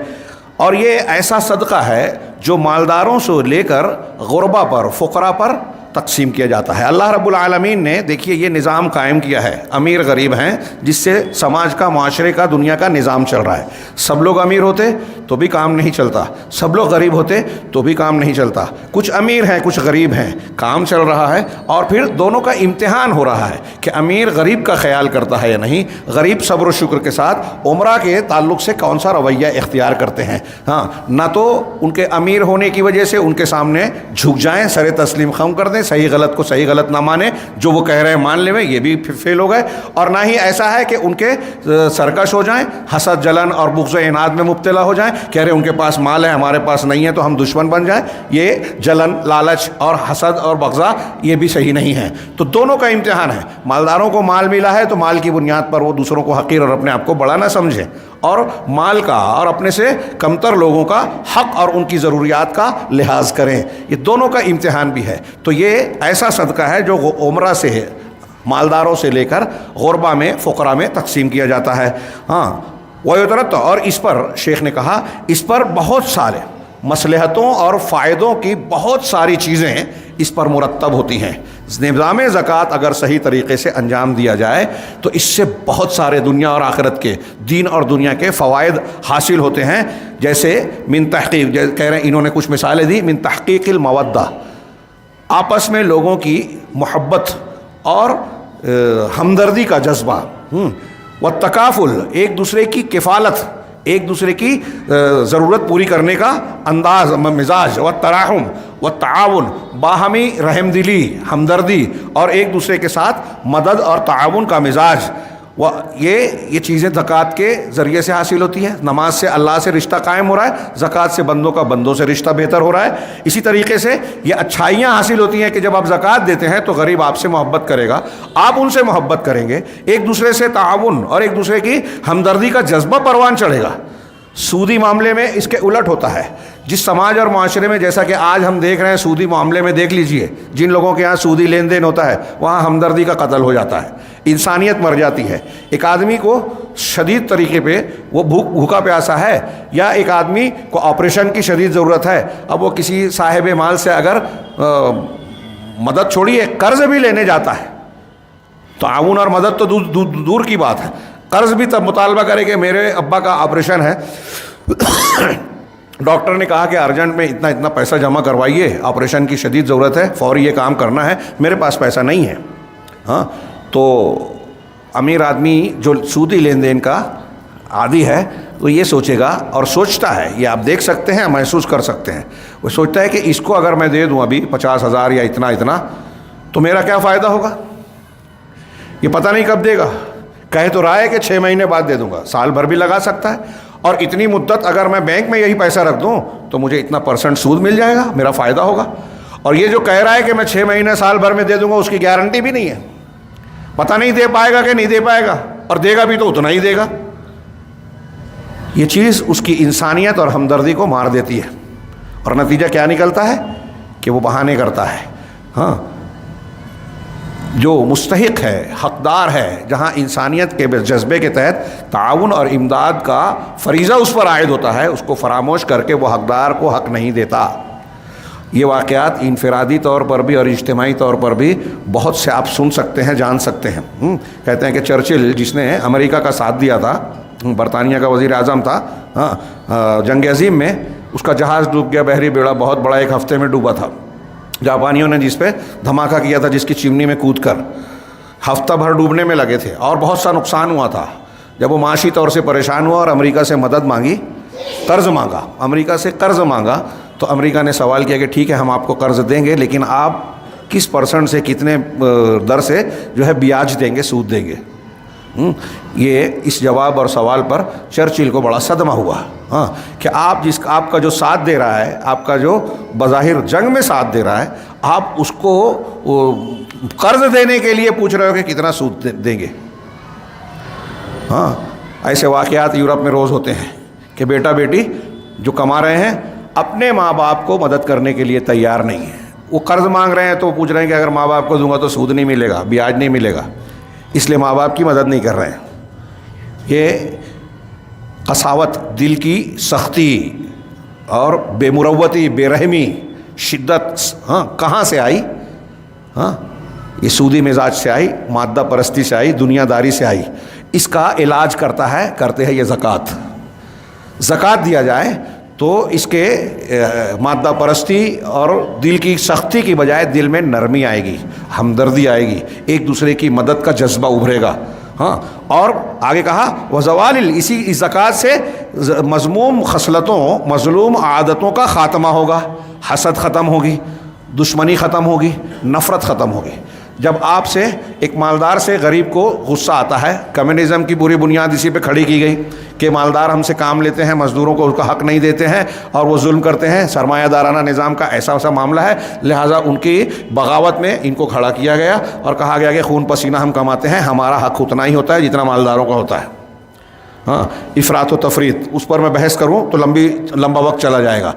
اور یہ ایسا صدقہ ہے جو مالداروں سے لے کر غربا پر، فقراء پر تقسیم کیا جاتا ہے۔ اللہ رب العالمین نے دیکھیے یہ نظام قائم کیا ہے، امیر غریب ہیں، جس سے سماج کا، معاشرے کا، دنیا کا نظام چل رہا ہے۔ سب لوگ امیر ہوتے تو بھی کام نہیں چلتا، سب لوگ غریب ہوتے تو بھی کام نہیں چلتا۔ کچھ امیر ہیں، کچھ غریب ہیں، کام چل رہا ہے، اور پھر دونوں کا امتحان ہو رہا ہے کہ امیر غریب کا خیال کرتا ہے یا نہیں، غریب صبر و شکر کے ساتھ عمرہ کے تعلق سے کون سا رویہ اختیار کرتے ہیں۔ ہاں، نہ تو ان کے امیر ہونے کی وجہ سے ان کے سامنے جھک جائیں، سر تسلیم خم کر دیں، صحیح غلط کو صحیح غلط نہ مانیں، جو وہ کہہ رہے ہیں مان لیں، یہ بھی فیل ہو گئے، اور نہ ہی ایسا ہے کہ ان کے سرکش ہو جائیں، حسد، جلن اور بغض و عناد میں مبتلا ہو جائیں، کہہ رہے ہیں ان کے پاس مال ہے ہمارے پاس نہیں ہے تو ہم دشمن بن جائیں۔ یہ جلن، لالچ اور حسد اور بغضا یہ بھی صحیح نہیں ہے۔ تو دونوں کا امتحان ہے۔ مالداروں کو مال ملا ہے تو مال کی بنیاد پر وہ دوسروں کو حقیر اور اپنے آپ کو بڑا نہ سمجھیں، اور مال کا اور اپنے سے کمتر لوگوں کا حق اور ان کی ضروریات کا لحاظ کریں۔ یہ دونوں کا امتحان بھی ہے۔ تو یہ ایسا صدقہ ہے جو عمرہ سے ہے، مالداروں سے لے کر غربا میں، فقراء میں تقسیم کیا جاتا ہے۔ ہاں، وَيُتَرَتَّ، اور اس پر شیخ نے کہا اس پر بہت سارے مصلحتوں اور فائدوں کی بہت ساری چیزیں اس پر مرتب ہوتی ہیں۔ نظام زکوٰۃ اگر صحیح طریقے سے انجام دیا جائے تو اس سے بہت سارے دنیا اور آخرت کے، دین اور دنیا کے فوائد حاصل ہوتے ہیں۔ جیسے من تحقیق، کہہ رہے ہیں انہوں نے کچھ مثالیں دی، من تحقیق المودہ، آپس میں لوگوں کی محبت اور ہمدردی کا جذبہ، والتکافل، ایک دوسرے کی کفالت، ایک دوسرے کی ضرورت پوری کرنے کا انداز، مزاج، والتراحم والتعاون، باہمی رحم دلی، ہمدردی اور ایک دوسرے کے ساتھ مدد اور تعاون کا مزاج، یہ چیزیں زکوٰۃ کے ذریعے سے حاصل ہوتی ہے۔ نماز سے اللہ سے رشتہ قائم ہو رہا ہے، زکوٰۃ سے بندوں کا بندوں سے رشتہ بہتر ہو رہا ہے۔ اسی طریقے سے یہ اچھائیاں حاصل ہوتی ہیں کہ جب آپ زکوٰۃ دیتے ہیں تو غریب آپ سے محبت کرے گا، آپ ان سے محبت کریں گے، ایک دوسرے سے تعاون اور ایک دوسرے کی ہمدردی کا جذبہ پروان چڑھے گا۔ سودی معاملے میں اس کے الٹ ہوتا ہے۔ جس سماج اور معاشرے میں، جیسا کہ آج ہم دیکھ رہے ہیں، سودی معاملے میں دیکھ لیجئے، جن لوگوں کے ہاں سودی لین دین ہوتا ہے وہاں ہمدردی کا قتل ہو جاتا ہے، انسانیت مر جاتی ہے۔ ایک آدمی کو شدید طریقے پہ وہ بھوکا پیاسا ہے، یا ایک آدمی کو آپریشن کی شدید ضرورت ہے، اب وہ کسی صاحب مال سے اگر مدد چھوڑیے قرض بھی لینے جاتا ہے، تعاون اور مدد تو دور کی بات ہے، قرض بھی تب مطالبہ کرے کہ میرے ابا کا آپریشن ہے، ڈاکٹر نے کہا کہ ارجنٹ میں اتنا پیسہ جمع کروائیے، آپریشن کی شدید ضرورت ہے، فوری یہ کام کرنا ہے، میرے پاس پیسہ نہیں ہے۔ ہاں، تو امیر آدمی جو سودی لین دین کا عادی ہے وہ یہ سوچے گا اور سوچتا ہے، یہ آپ دیکھ سکتے ہیں، محسوس کر سکتے ہیں، وہ سوچتا ہے کہ اس کو اگر میں دے دوں ابھی 50,000 یا اتنا تو میرا کیا فائدہ ہوگا، یہ پتہ نہیں کب دے گا، کہے تو رہا ہے کہ 6 مہینے بعد دے دوں گا، سال بھر بھی لگا سکتا ہے، اور اتنی مدت اگر میں بینک میں یہی پیسہ رکھ دوں تو مجھے اتنا % سود مل جائے گا، میرا فائدہ ہوگا۔ اور یہ جو کہہ رہا ہے کہ میں 6 مہینے سال بھر میں دے دوں گا، اس کی گارنٹی بھی نہیں ہے، پتہ نہیں دے پائے گا کہ نہیں دے پائے گا، اور دے گا بھی تو اتنا ہی دے گا۔ یہ چیز اس کی انسانیت اور ہمدردی کو مار دیتی ہے، اور نتیجہ کیا نکلتا ہے کہ وہ بہانے کرتا ہے۔ ہاں، جو مستحق ہے، حقدار ہے، جہاں انسانیت کے جذبے کے تحت تعاون اور امداد کا فریضہ اس پر عائد ہوتا ہے، اس کو فراموش کر کے وہ حقدار کو حق نہیں دیتا۔ یہ واقعات انفرادی طور پر بھی اور اجتماعی طور پر بھی بہت سے آپ سن سکتے ہیں، جان سکتے ہیں۔ کہتے ہیں کہ چرچل، جس نے امریکہ کا ساتھ دیا تھا، برطانیہ کا وزیر اعظم تھا، جنگ عظیم میں، اس کا جہاز ڈوب گیا، بحری بیڑا بہت بڑا، 1 ہفتے میں ڈوبا تھا۔ جاپانیوں نے جس پہ دھماکہ کیا تھا، جس کی چمنی میں کود کر ہفتہ بھر ڈوبنے میں لگے تھے، اور بہت سا نقصان ہوا تھا۔ جب وہ معاشی طور سے پریشان ہوا اور امریکہ سے مدد مانگی، قرض مانگا، امریکہ سے قرض مانگا، تو امریکہ نے سوال کیا کہ ٹھیک ہے ہم آپ کو قرض دیں گے، لیکن آپ کس % سے، کتنے در سے جو ہے بیاج دیں گے، سود دیں گے۔ یہ اس جواب اور سوال پر چرچل کو بڑا صدمہ ہوا، ہاں، کہ آپ کا جو ساتھ دے رہا ہے، آپ کا جو بظاہر جنگ میں ساتھ دے رہا ہے، آپ اس کو قرض دینے کے لیے پوچھ رہے ہو کہ کتنا سود دیں گے۔ ہاں، ایسے واقعات یورپ میں روز ہوتے ہیں کہ بیٹا بیٹی جو کما رہے ہیں اپنے ماں باپ کو مدد کرنے کے لیے تیار نہیں ہیں، وہ قرض مانگ رہے ہیں تو وہ پوچھ رہے ہیں کہ اگر ماں باپ کو دوں گا تو سود نہیں ملے گا، بیاج نہیں ملے گا۔ اس لیے ماں باپ کی مدد نہیں کر رہے ہیں. یہ قساوت، دل کی سختی اور بے مروتی، بے رحمی، شدت کہاں سے آئی؟ یہ سودی مزاج سے آئی، مادہ پرستی سے آئی، دنیا داری سے آئی. اس کا علاج کرتے ہیں یہ زکوٰۃ. زکوٰۃ دیا جائے تو اس کے مادہ پرستی اور دل کی سختی کی بجائے دل میں نرمی آئے گی، ہمدردی آئے گی، ایک دوسرے کی مدد کا جذبہ ابھرے گا. اور آگے کہا وزوال، اسی زکوٰۃ سے مذموم خصلتوں، مظلوم عادتوں کا خاتمہ ہوگا. حسد ختم ہوگی، دشمنی ختم ہوگی، نفرت ختم ہوگی. جب آپ سے ایک مالدار سے غریب کو غصہ آتا ہے، کمیونزم کی پوری بنیاد اسی پہ کھڑی کی گئی کہ مالدار ہم سے کام لیتے ہیں، مزدوروں کو اس کا حق نہیں دیتے ہیں اور وہ ظلم کرتے ہیں. سرمایہ دارانہ نظام کا ایسا معاملہ ہے، لہٰذا ان کی بغاوت میں ان کو کھڑا کیا گیا اور کہا گیا کہ خون پسینہ ہم کماتے ہیں، ہمارا حق اتنا ہی ہوتا ہے جتنا مالداروں کا ہوتا ہے. افراط و تفریط، اس پر میں بحث کروں تو لمبا وقت چلا جائے گا.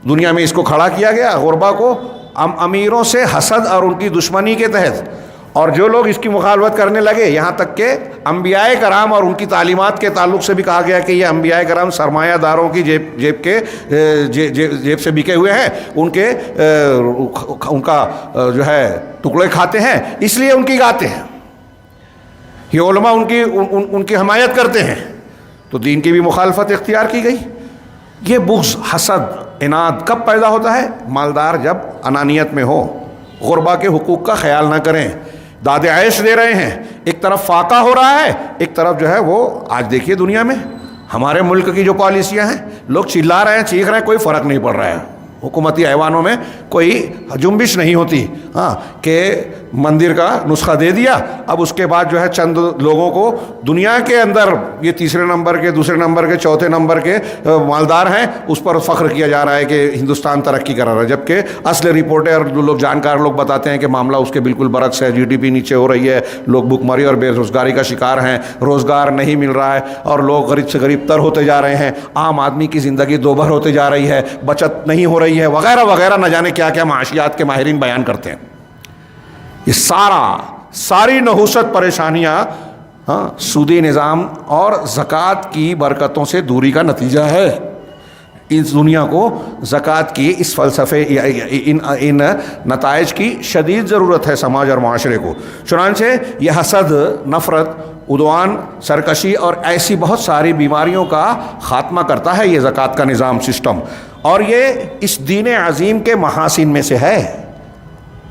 دنیا میں اس کو کھڑا کیا گیا، غربا کو امیروں سے حسد اور ان کی دشمنی کے تحت. اور جو لوگ اس کی مخالفت کرنے لگے، یہاں تک کہ انبیاء کرام اور ان کی تعلیمات کے تعلق سے بھی کہا گیا کہ یہ انبیاء کرام سرمایہ داروں کی جیب سے بکے ہوئے ہیں، ان کا جو ہے ٹکڑے کھاتے ہیں، اس لیے ان کی گاتے ہیں. یہ علماء ان کی حمایت کرتے ہیں، تو دین کی بھی مخالفت اختیار کی گئی. یہ بغض، حسد، عناد کب پیدا ہوتا ہے؟ مالدار جب انانیت میں ہو، غربا کے حقوق کا خیال نہ کریں، داد عیش دے رہے ہیں، ایک طرف فاقہ ہو رہا ہے، ایک طرف جو ہے وہ آج دیکھیے دنیا میں ہمارے ملک کی جو پالیسیاں ہیں، لوگ چلا رہے ہیں، چیخ رہے ہیں، کوئی فرق نہیں پڑ رہا ہے. حکومتی ایوانوں میں کوئی جنبش نہیں ہوتی کہ مندر کا نسخہ دے دیا، اب اس کے بعد جو ہے چند لوگوں کو دنیا کے اندر یہ تیسرے نمبر کے، دوسرے نمبر کے، چوتھے نمبر کے مالدار ہیں، اس پر فخر کیا جا رہا ہے کہ ہندوستان ترقی کر رہا ہے، جبکہ اصل رپورٹیں اور جو لوگ جانکار لوگ بتاتے ہیں کہ معاملہ اس کے بالکل برعکس ہے. GDP نیچے ہو رہی ہے، لوگ بھوکمری اور بے روزگاری کا شکار ہیں، روزگار نہیں مل رہا ہے اور لوگ غریب سے غریب تر ہوتے جا رہے ہیں، عام آدمی کی زندگی دوبھر ہوتے جا رہی ہے، بچت نہیں ہو رہی ہے، وغیرہ وغیرہ، نہ جانے کیا کیا معاشیات کے ماہرین بیان کرتے ہیں. یہ ساری نحوست پریشانیاں سودی نظام اور زکوٰۃ کی برکتوں سے دوری کا نتیجہ ہے. اس دنیا کو زکوٰۃ کی اس فلسفے، ان نتائج کی شدید ضرورت ہے سماج اور معاشرے کو. چنانچہ یہ حسد، نفرت، عدوان، سرکشی اور ایسی بہت ساری بیماریوں کا خاتمہ کرتا ہے یہ زکوٰۃ کا نظام، سسٹم. اور یہ اس دین عظیم کے محاسن میں سے ہے،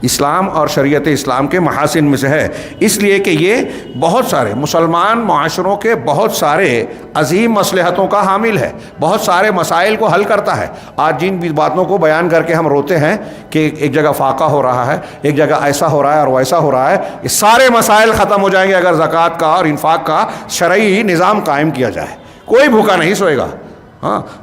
اسلام اور شریعت اسلام کے محاسن میں سے ہے، اس لیے کہ یہ بہت سارے مسلمان معاشروں کے بہت سارے عظیم مصلحتوں کا حامل ہے، بہت سارے مسائل کو حل کرتا ہے. آج جن بھی باتوں کو بیان کر کے ہم روتے ہیں کہ ایک جگہ فاقہ ہو رہا ہے، ایک جگہ ایسا ہو رہا ہے اور ویسا ہو رہا ہے، یہ سارے مسائل ختم ہو جائیں گے اگر زکوٰۃ کا اور انفاق کا شرعی نظام قائم کیا جائے. کوئی بھوکا نہیں سوئے گا.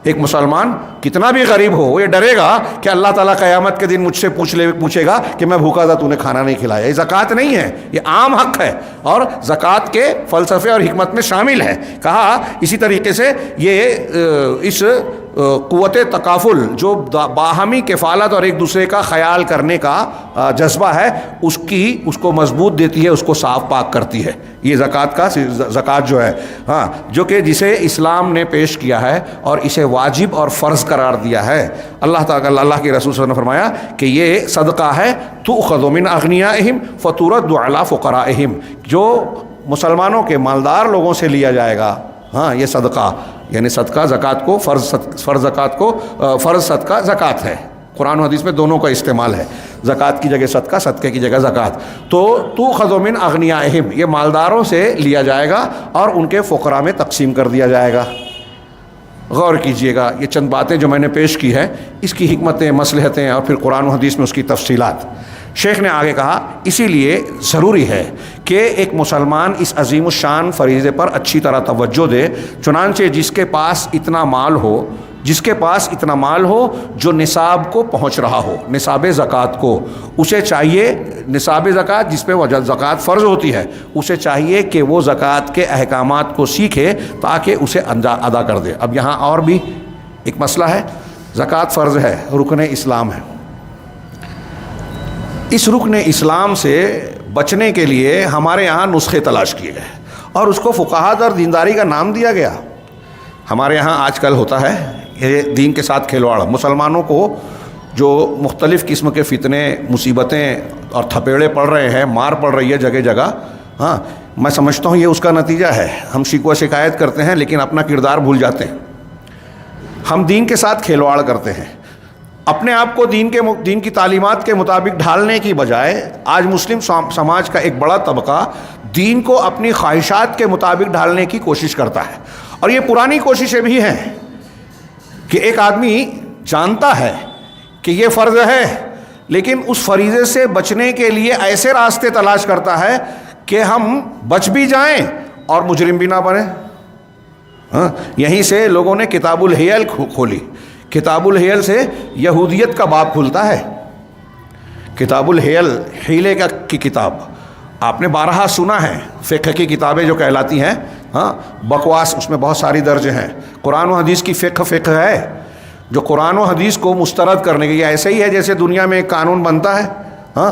ایک مسلمان کتنا بھی غریب ہو، وہ یہ ڈرے گا کہ اللہ تعالیٰ قیامت کے دن مجھ سے پوچھے گا کہ میں بھوکا تھا، تو نے کھانا نہیں کھلایا. یہ زکوٰۃ نہیں ہے، یہ عام حق ہے اور زکوٰۃ کے فلسفے اور حکمت میں شامل ہے. کہا اسی طریقے سے یہ اس قوت تکافل جو باہمی کفالت اور ایک دوسرے کا خیال کرنے کا جذبہ ہے، اس کو مضبوط دیتی ہے، اس کو صاف پاک کرتی ہے. یہ زکوٰۃ جو ہے جو کہ جسے اسلام نے پیش کیا ہے اور اسے واجب اور فرض قرار دیا ہے. اللہ تعالیٰ، اللہ کے رسول صلی اللہ علیہ وسلم نے فرمایا کہ یہ صدقہ ہے، تؤخذ من اغنیائہم فترد علی فقرائہم، جو مسلمانوں کے مالدار لوگوں سے لیا جائے گا. یہ صدقہ یعنی صدقہ زکوٰۃ کو فرض صدقہ زکوٰۃ ہے. قرآن و حدیث میں دونوں کا استعمال ہے، زکوٰۃ کی جگہ صدقہ، صدقے کی جگہ زکوٰۃ. تو تؤخذ من اغنیائہم، یہ مالداروں سے لیا جائے گا اور ان کے فقراء میں تقسیم کر دیا جائے گا. غور کیجئے گا، یہ چند باتیں جو میں نے پیش کی ہے، اس کی حکمتیں، مصلحتیں اور پھر قرآن و حدیث میں اس کی تفصیلات. شیخ نے آگے کہا اسی لیے ضروری ہے کہ ایک مسلمان اس عظیم الشان فریضے پر اچھی طرح توجہ دے. چنانچہ جس کے پاس اتنا مال ہو جو نصاب کو پہنچ رہا ہو، نصاب زکوٰۃ کو، اسے چاہیے، نصاب زکوٰۃ جس پہ زکوٰۃ فرض ہوتی ہے، اسے چاہیے کہ وہ زکوٰۃ کے احکامات کو سیکھے تاکہ اسے ادا کر دے. اب یہاں اور بھی ایک مسئلہ ہے. زکوٰۃ فرض ہے، رکن اسلام ہے. اس رکن اسلام سے بچنے کے لیے ہمارے یہاں نسخے تلاش کیے گئے اور اس کو فقاہت اور دینداری کا نام دیا گیا. ہمارے یہاں آج کل ہوتا ہے یہ دین کے ساتھ کھلواڑ. مسلمانوں کو جو مختلف قسم کے فتنے، مصیبتیں اور تھپیڑے پڑ رہے ہیں، مار پڑ رہی ہے جگہ جگہ، ہاں میں سمجھتا ہوں یہ اس کا نتیجہ ہے. ہم شکوہ شکایت کرتے ہیں لیکن اپنا کردار بھول جاتے ہیں. ہم دین کے ساتھ کھلواڑ کرتے ہیں. اپنے آپ کو دین کی تعلیمات کے مطابق ڈھالنے کی بجائے آج مسلم سماج کا ایک بڑا طبقہ دین کو اپنی خواہشات کے مطابق ڈھالنے کی کوشش کرتا ہے. اور یہ پرانی کوششیں بھی ہیں کہ ایک آدمی جانتا ہے کہ یہ فرض ہے لیکن اس فریضے سے بچنے کے لیے ایسے راستے تلاش کرتا ہے کہ ہم بچ بھی جائیں اور مجرم بھی نہ بنیں. یہیں سے لوگوں نے کتاب الحیل کھولی. کتاب الحیل سے یہودیت کا باب کھلتا ہے. کتاب الحیل حیلے کی کتاب آپ نے بارہا سنا ہے. فقہ کی کتابیں جو کہلاتی ہیں، ہاں بکواس اس میں بہت ساری درج ہیں. قرآن و حدیث کی فقہ ہے جو قرآن و حدیث کو مسترد کرنے کے. یہ ایسے ہی ہے جیسے دنیا میں ایک قانون بنتا ہے. ہاں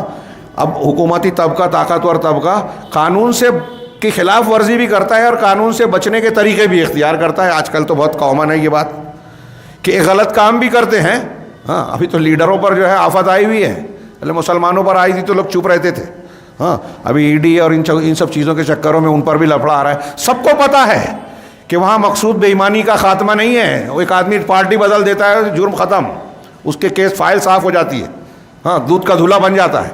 اب حکومتی طبقہ، طاقتور طبقہ قانون سے کی خلاف ورزی بھی کرتا ہے اور قانون سے بچنے کے طریقے بھی اختیار کرتا ہے. آج کل تو بہت کامن ہے یہ بات کہ ایک غلط کام بھی کرتے ہیں. ہاں ابھی تو لیڈروں پر جو ہے آفت آئی ہوئی ہے. پہلے مسلمانوں پر آئی تھی تو لوگ چپ رہتے تھے. ہاں ابھی ای ڈی اور ان سب چیزوں کے چکروں میں ان پر بھی لفڑا آ رہا ہے. سب کو پتہ ہے کہ وہاں مقصود بے ایمانی کا خاتمہ نہیں ہے. وہ ایک آدمی پارٹی بدل دیتا ہے، جرم ختم، اس کے کیس فائل صاف ہو جاتی ہے. ہاں دودھ کا دھلا بن جاتا ہے.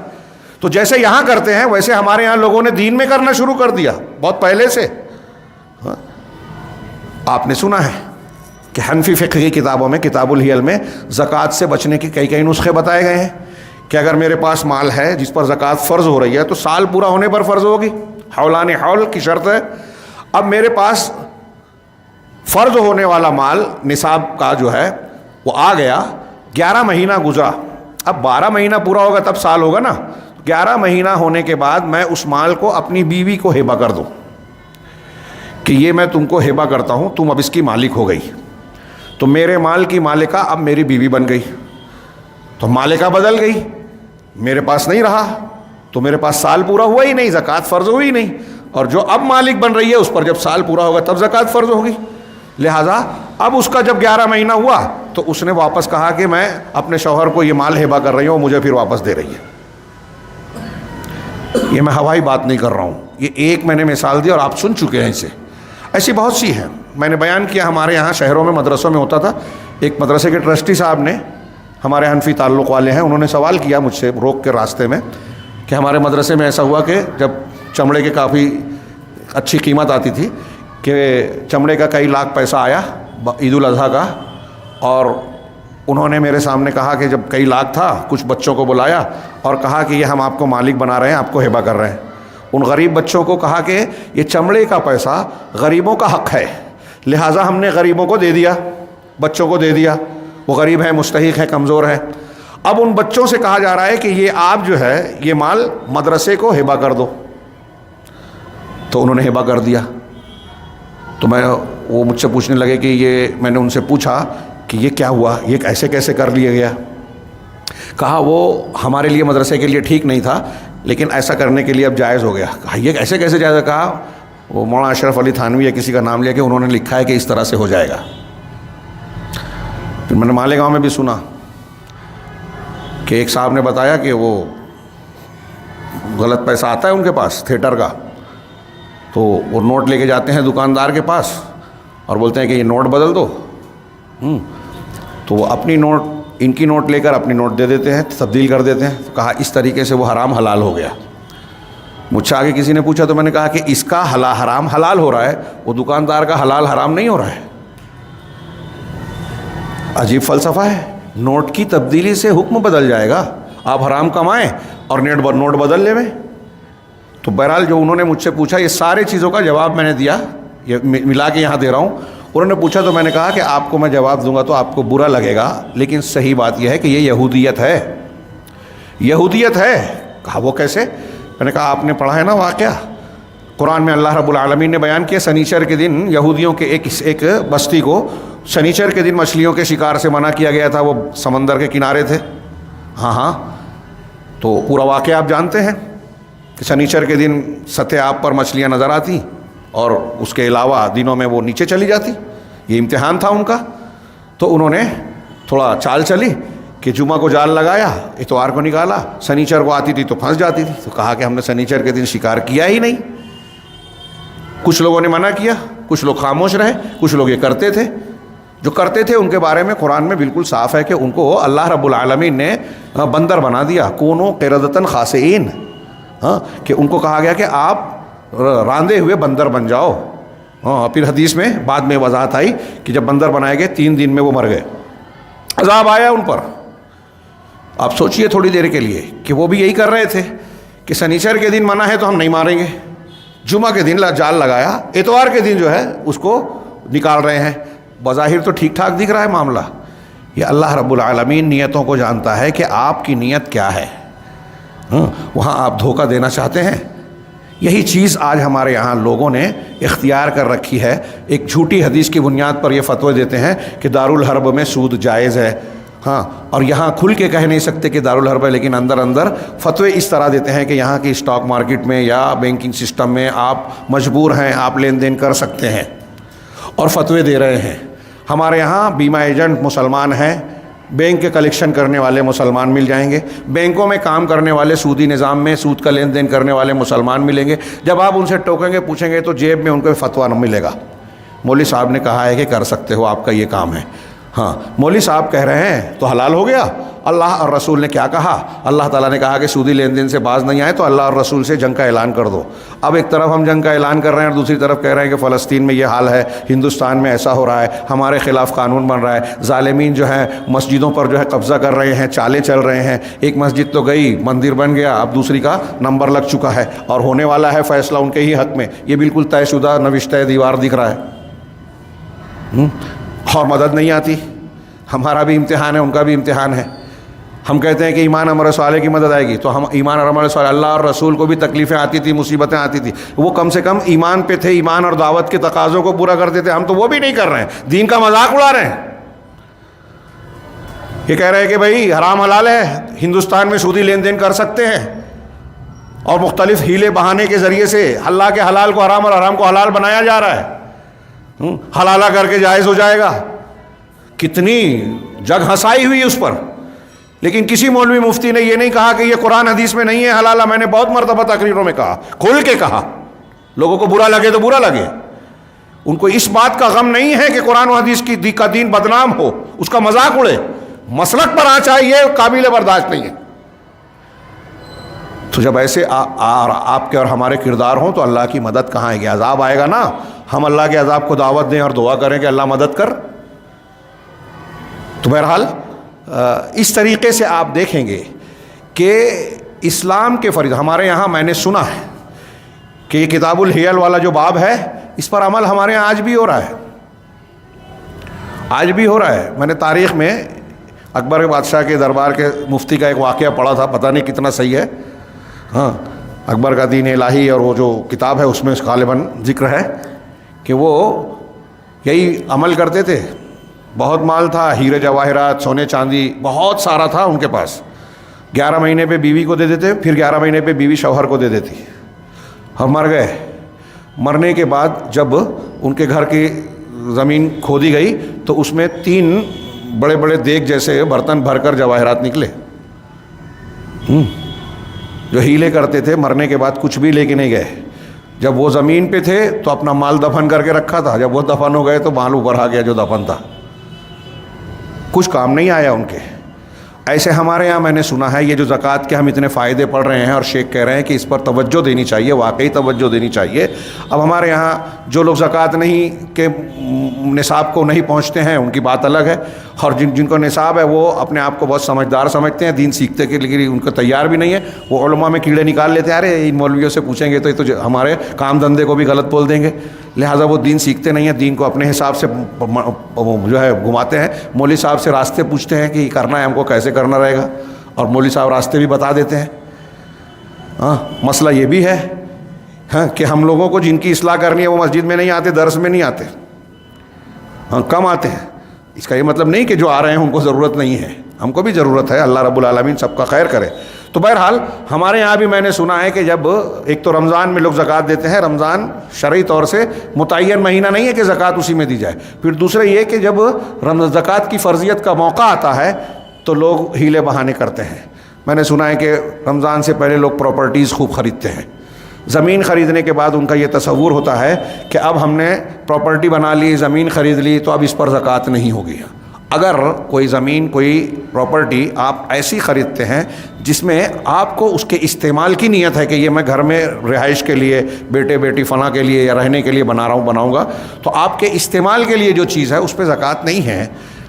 تو جیسے یہاں کرتے ہیں ویسے ہمارے یہاں لوگوں نے دین میں کرنا شروع کر دیا بہت پہلے سے. آپ نے سنا ہے کہ حنفی فقہ کی کتابوں میں، کتاب الحیل میں زکوٰۃ سے بچنے کے کئی نسخے بتائے گئے ہیں کہ اگر میرے پاس مال ہے جس پر زکوٰۃ فرض ہو رہی ہے تو سال پورا ہونے پر فرض ہوگی. حولان حول کی شرط ہے. اب میرے پاس فرض ہونے والا مال نصاب کا جو ہے وہ آ گیا، 11 مہینہ گزرا، اب 12 مہینہ پورا ہوگا تب سال ہوگا نا. 11 مہینہ ہونے کے بعد میں اس مال کو اپنی بیوی کو ہبہ کر دوں کہ یہ میں تم کو ہبہ کرتا ہوں، تم اب اس کی مالک ہو گئی. تو میرے مال کی مالکہ اب میری بیوی بن گئی. تو مالکہ بدل گئی، میرے پاس نہیں رہا تو میرے پاس سال پورا ہوا ہی نہیں، زکوٰۃ فرض ہوئی نہیں. اور جو اب مالک بن رہی ہے اس پر جب سال پورا ہوگا تب زکوٰۃ فرض ہوگی. لہٰذا اب اس کا جب 11 مہینہ ہوا تو اس نے واپس کہا کہ میں اپنے شوہر کو یہ مال ہبہ کر رہی ہوں، مجھے پھر واپس دے رہی ہے. یہ میں ہوائی بات نہیں کر رہا ہوں، یہ ایک میں نے مثال دی اور آپ سن چکے ہیں اسے. ایسی بہت سی ہیں. میں نے بیان کیا ہمارے یہاں شہروں میں مدرسوں میں ہوتا تھا. ایک مدرسے کے ٹرسٹی صاحب نے، ہمارے حنفی تعلق والے ہیں، انہوں نے سوال کیا مجھ سے روک کے راستے میں کہ ہمارے مدرسے میں ایسا ہوا کہ جب چمڑے کے کافی اچھی قیمت آتی تھی کہ چمڑے کا کئی لاکھ پیسہ آیا عید الاضحیٰ کا، اور انہوں نے میرے سامنے کہا کہ جب کئی لاکھ تھا کچھ بچوں کو بلایا اور کہا کہ یہ ہم آپ کو مالک بنا رہے ہیں، آپ کو ہبہ کر رہے ہیں. ان غریب بچوں کو کہا کہ یہ چمڑے کا پیسہ غریبوں کا حق ہے، لہٰذا ہم نے غریبوں کو دے دیا، بچوں کو دے دیا. وہ غریب ہیں، مستحق ہیں، کمزور ہیں. اب ان بچوں سے کہا جا رہا ہے کہ یہ آپ جو ہے یہ مال مدرسے کو ہبہ کر دو. تو انہوں نے ہبہ کر دیا. تو وہ مجھ سے پوچھنے لگے کہ یہ، میں نے ان سے پوچھا کہ یہ کیا ہوا، یہ ایسے کیسے کر لیا گیا. کہا وہ ہمارے لیے مدرسے کے لیے ٹھیک نہیں تھا لیکن ایسا کرنے کے لیے اب جائز ہو گیا. کہا یہ ایسے کیسے جائز؟ کہا وہ مولانا اشرف علی تھانوی یا کسی کا نام لیا کہ انہوں نے لکھا ہے کہ اس طرح سے ہو جائے گا. پھر میں نے مالیگاؤں میں بھی سنا کہ ایک صاحب نے بتایا کہ وہ غلط پیسہ آتا ہے ان کے پاس تھیٹر کا، تو وہ نوٹ لے کے جاتے ہیں دکاندار کے پاس اور بولتے ہیں کہ یہ نوٹ بدل دو. تو وہ اپنی نوٹ، ان کی نوٹ لے کر اپنی نوٹ دے دیتے ہیں، تبدیل کر دیتے ہیں. تو کہا اس طریقے سے وہ حرام حلال ہو گیا. مجھ سے آگے کسی نے پوچھا تو میں نے کہا کہ اس کا حرام حلال ہو رہا ہے، وہ دکاندار کا حلال حرام نہیں ہو رہا ہے. عجیب فلسفہ ہے. نوٹ کی تبدیلی سے حکم بدل جائے گا، آپ حرام کمائیں اور نوٹ بدل لیں. تو بہرحال جو انہوں نے مجھ سے پوچھا، یہ سارے چیزوں کا جواب میں نے دیا، یہ ملا کے یہاں دے رہا ہوں. انہوں نے پوچھا تو میں نے کہا کہ آپ کو میں جواب دوں گا تو آپ کو برا لگے گا، لیکن صحیح بات یہ ہے کہ یہ یہودیت ہے. یہودیت ہے. کہا وہ کیسے؟ میں نے کہا آپ نے پڑھا ہے نا واقعہ قرآن میں، اللہ رب العالمین نے بیان کیا سنیچر کے دن یہودیوں کے ایک بستی کو سنیچر کے دن مچھلیوں کے شکار سے منع کیا گیا تھا. وہ سمندر کے کنارے تھے. ہاں تو پورا واقعہ آپ جانتے ہیں. کہ سنیچر کے دن سطح آب پر مچھلیاں نظر آتی اور اس کے علاوہ دنوں میں وہ نیچے چلی جاتی. یہ امتحان تھا ان کا. تو انہوں نے تھوڑا چال چلی کہ جمعہ کو جال لگایا, اتوار کو نکالا, سنیچر کو آتی تھی تو پھنس جاتی تھی. تو کہا کہ ہم نے سنیچر کے دن شکار کیا ہی نہیں. کچھ لوگوں نے منع کیا, کچھ لوگ خاموش رہے, کچھ لوگ یہ کرتے تھے. جو کرتے تھے ان کے بارے میں قرآن میں بالکل صاف ہے کہ ان کو اللہ رب العالمین نے بندر بنا دیا, کونوا قردۃ خاسئین. ہاں, کہ ان کو کہا گیا کہ آپ راندے ہوئے بندر بن جاؤ. ہاں, پھر حدیث میں بعد میں وضاحت آئی کہ جب بندر بنائے گئے 3 دن میں وہ مر گئے, عذاب آیا ان پر. آپ سوچئے تھوڑی دیر کے لیے کہ وہ بھی یہی کر رہے تھے کہ سنیچر کے دن منع ہے تو ہم نہیں ماریں گے, جمعہ کے دن جال لگایا, اتوار کے دن جو ہے اس کو نکال رہے ہیں. بظاہر تو ٹھیک ٹھاک دکھ رہا ہے معاملہ. یہ اللہ رب العالمین نیتوں کو جانتا ہے کہ آپ کی نیت کیا ہے. وہاں آپ دھوکہ دینا چاہتے ہیں. یہی چیز آج ہمارے یہاں لوگوں نے اختیار کر رکھی ہے. ایک جھوٹی حدیث کی بنیاد پر یہ فتوے دیتے ہیں کہ دارالحرب میں سود جائز ہے. ہاں, اور یہاں کھل کے کہہ نہیں سکتے کہ دارالحرب ہے, لیکن اندر اندر فتوے اس طرح دیتے ہیں کہ یہاں کی اسٹاک مارکیٹ میں یا بینکنگ سسٹم میں آپ مجبور ہیں, آپ لین دین کر سکتے ہیں, اور فتوے دے رہے ہیں. ہمارے یہاں بیمہ ایجنٹ مسلمان ہیں, بینک کے کلیکشن کرنے والے مسلمان مل جائیں گے, بینکوں میں کام کرنے والے سودی نظام میں سود کا لین دین کرنے والے مسلمان ملیں گے. جب آپ ان سے ٹوکیں گے, پوچھیں گے تو جیب میں ان کو فتویٰ نہ ملے گا. مولوی صاحب نے کہا ہے کہ کر سکتے ہو, آپ کا یہ کام ہے. ہاں, مولوی صاحب کہہ رہے ہیں تو حلال ہو گیا. اللہ اور رسول نے کیا کہا؟ اللہ تعالیٰ نے کہا کہ سودی لین دین سے باز نہیں آئے تو اللہ اور رسول سے جنگ کا اعلان کر دو. اب ایک طرف ہم جنگ کا اعلان کر رہے ہیں اور دوسری طرف کہہ رہے ہیں کہ فلسطین میں یہ حال ہے, ہندوستان میں ایسا ہو رہا ہے, ہمارے خلاف قانون بن رہا ہے, ظالمین جو ہیں مسجدوں پر جو ہے قبضہ کر رہے ہیں, چالیں چل رہے ہیں. ایک مسجد تو گئی, مندر بن گیا, اب دوسری کا نمبر لگ چکا ہے اور ہونے والا ہے فیصلہ ان کے ہی حق میں. یہ بالکل طے شدہ نوشتہ دیوار دکھ رہا ہے. اور مدد نہیں آتی. ہمارا بھی امتحان ہے, ان کا بھی امتحان ہے. ہم کہتے ہیں کہ ایمان امر صالح کی مدد آئے گی, تو ہم ایمان اور امر صالح, اللہ اور رسول کو بھی تکلیفیں آتی تھی, مصیبتیں آتی تھی, وہ کم سے کم ایمان پہ تھے, ایمان اور دعوت کے تقاضوں کو پورا کرتے تھے. ہم تو وہ بھی نہیں کر رہے ہیں, دین کا مذاق اڑا رہے ہیں. یہ کہہ رہے ہیں کہ بھائی حرام حلال ہے, ہندوستان میں سودی لین دین کر سکتے ہیں, اور مختلف ہیلے بہانے کے ذریعے سے اللہ کے حلال کو حرام اور حرام کو حلال بنایا جا رہا ہے. حلالہ کر کے جائز ہو جائے گا. کتنی جگ ہنسائی ہوئی اس پر, لیکن کسی مولوی مفتی نے یہ نہیں کہا کہ یہ قرآن حدیث میں نہیں ہے حلالہ. میں نے بہت مرتبہ تقریروں میں کہا, کھل کے کہا. لوگوں کو برا لگے تو برا لگے, ان کو اس بات کا غم نہیں ہے کہ قرآن و حدیث کا دین بدنام ہو, اس کا مذاق اڑے, مسلک پر آنچ آئے, یہ قابل برداشت نہیں ہے. تو جب ایسے آپ کے اور ہمارے کردار ہوں تو اللہ کی مدد کہاں ہے؟ عذاب آئے گا نا, ہم اللہ کے عذاب کو دعوت دیں اور دعا کریں کہ اللہ مدد کر. تو بہرحال اس طریقے سے آپ دیکھیں گے کہ اسلام کے فرض ہمارے یہاں, میں نے سنا ہے کہ یہ کتاب الحیل والا جو باب ہے, اس پر عمل ہمارے یہاں آج بھی ہو رہا ہے, آج بھی ہو رہا ہے. میں نے تاریخ میں اکبر بادشاہ کے دربار کے مفتی کا ایک واقعہ پڑھا تھا, پتہ نہیں کتنا صحیح ہے. ہاں, اکبر کا دین الہی اور وہ جو کتاب ہے اس میں غالباً ذکر ہے کہ وہ یہی عمل کرتے تھے. بہت مال تھا, ہیرے جواہرات, سونے چاندی بہت سارا تھا ان کے پاس. 11 مہینے پہ بیوی کو دے دیتے, پھر 11 مہینے پہ بیوی شوہر کو دے دیتی, اور مر گئے. مرنے کے بعد جب ان کے گھر کی زمین کھودی گئی تو اس میں 3 بڑے بڑے دیگ جیسے برتن بھر کر جواہرات نکلے. جو ہیلے کرتے تھے مرنے کے بعد کچھ بھی لے کے نہیں گئے. جب وہ زمین پہ تھے تو اپنا مال دفن کر کے رکھا تھا, جب وہ دفن ہو گئے تو مال اوپر آ گیا جو دفن تھا, کچھ کام نہیں آیا ان کے. ایسے ہمارے یہاں میں نے سنا ہے یہ جو زکوٰۃ کے ہم اتنے فائدے پڑھ رہے ہیں اور شیخ کہہ رہے ہیں کہ اس پر توجہ دینی چاہیے, واقعی توجہ دینی چاہیے. اب ہمارے یہاں جو لوگ زکوٰۃ نہیں کے نصاب کو نہیں پہنچتے ہیں ان کی بات الگ ہے, اور جن کو نصاب ہے وہ اپنے آپ کو بہت سمجھدار سمجھتے ہیں, دین سیکھتے کے لیے ان کو تیار بھی نہیں ہے. وہ علماء میں کیڑے نکال لیتے ہیں, ارے ان مولویوں سے پوچھیں گے تو یہ تو ہمارے کام دھندے کو بھی غلط بول دیں گے. لہٰذا وہ دین سیکھتے نہیں ہیں, دین کو اپنے حساب سے جو ہے گھماتے ہیں. مولوی صاحب سے راستے پوچھتے ہیں کہ یہ کرنا ہے ہم کو, کیسے کرنا رہے گا, اور مولوی صاحب راستے بھی بتا دیتے ہیں. ہاں, مسئلہ یہ بھی ہے ہاں کہ ہم لوگوں کو جن کی اصلاح کرنی ہے وہ مسجد میں نہیں آتے, درس میں نہیں آتے, ہاں کم آتے ہیں. اس کا یہ مطلب نہیں کہ جو آ رہے ہیں ان کو ضرورت نہیں ہے, ہم کو بھی ضرورت ہے. اللہ رب العالمین سب کا خیر کرے. تو بہرحال ہمارے یہاں بھی میں نے سنا ہے کہ جب ایک تو رمضان میں لوگ زکوٰۃ دیتے ہیں، رمضان شرعی طور سے متعین مہینہ نہیں ہے کہ زکوٰۃ اسی میں دی جائے. پھر دوسرا یہ کہ جب زکوٰۃ کی فرضیت کا موقع آتا ہے تو لوگ ہیلے بہانے کرتے ہیں. میں نے سنا ہے کہ رمضان سے پہلے لوگ پراپرٹیز خوب خریدتے ہیں. زمین خریدنے کے بعد ان کا یہ تصور ہوتا ہے کہ اب ہم نے پراپرٹی بنا لی، زمین خرید لی، تو اب اس پر زکوٰۃ نہیں ہوگی. اگر کوئی زمین، کوئی پراپرٹی آپ ایسی خریدتے ہیں جس میں آپ کو اس کے استعمال کی نیت ہے کہ یہ میں گھر میں رہائش کے لیے، بیٹے بیٹی فلاں کے لیے یا رہنے کے لیے بناؤں گا، تو آپ کے استعمال کے لیے جو چیز ہے اس پہ زکوٰۃ نہیں ہے.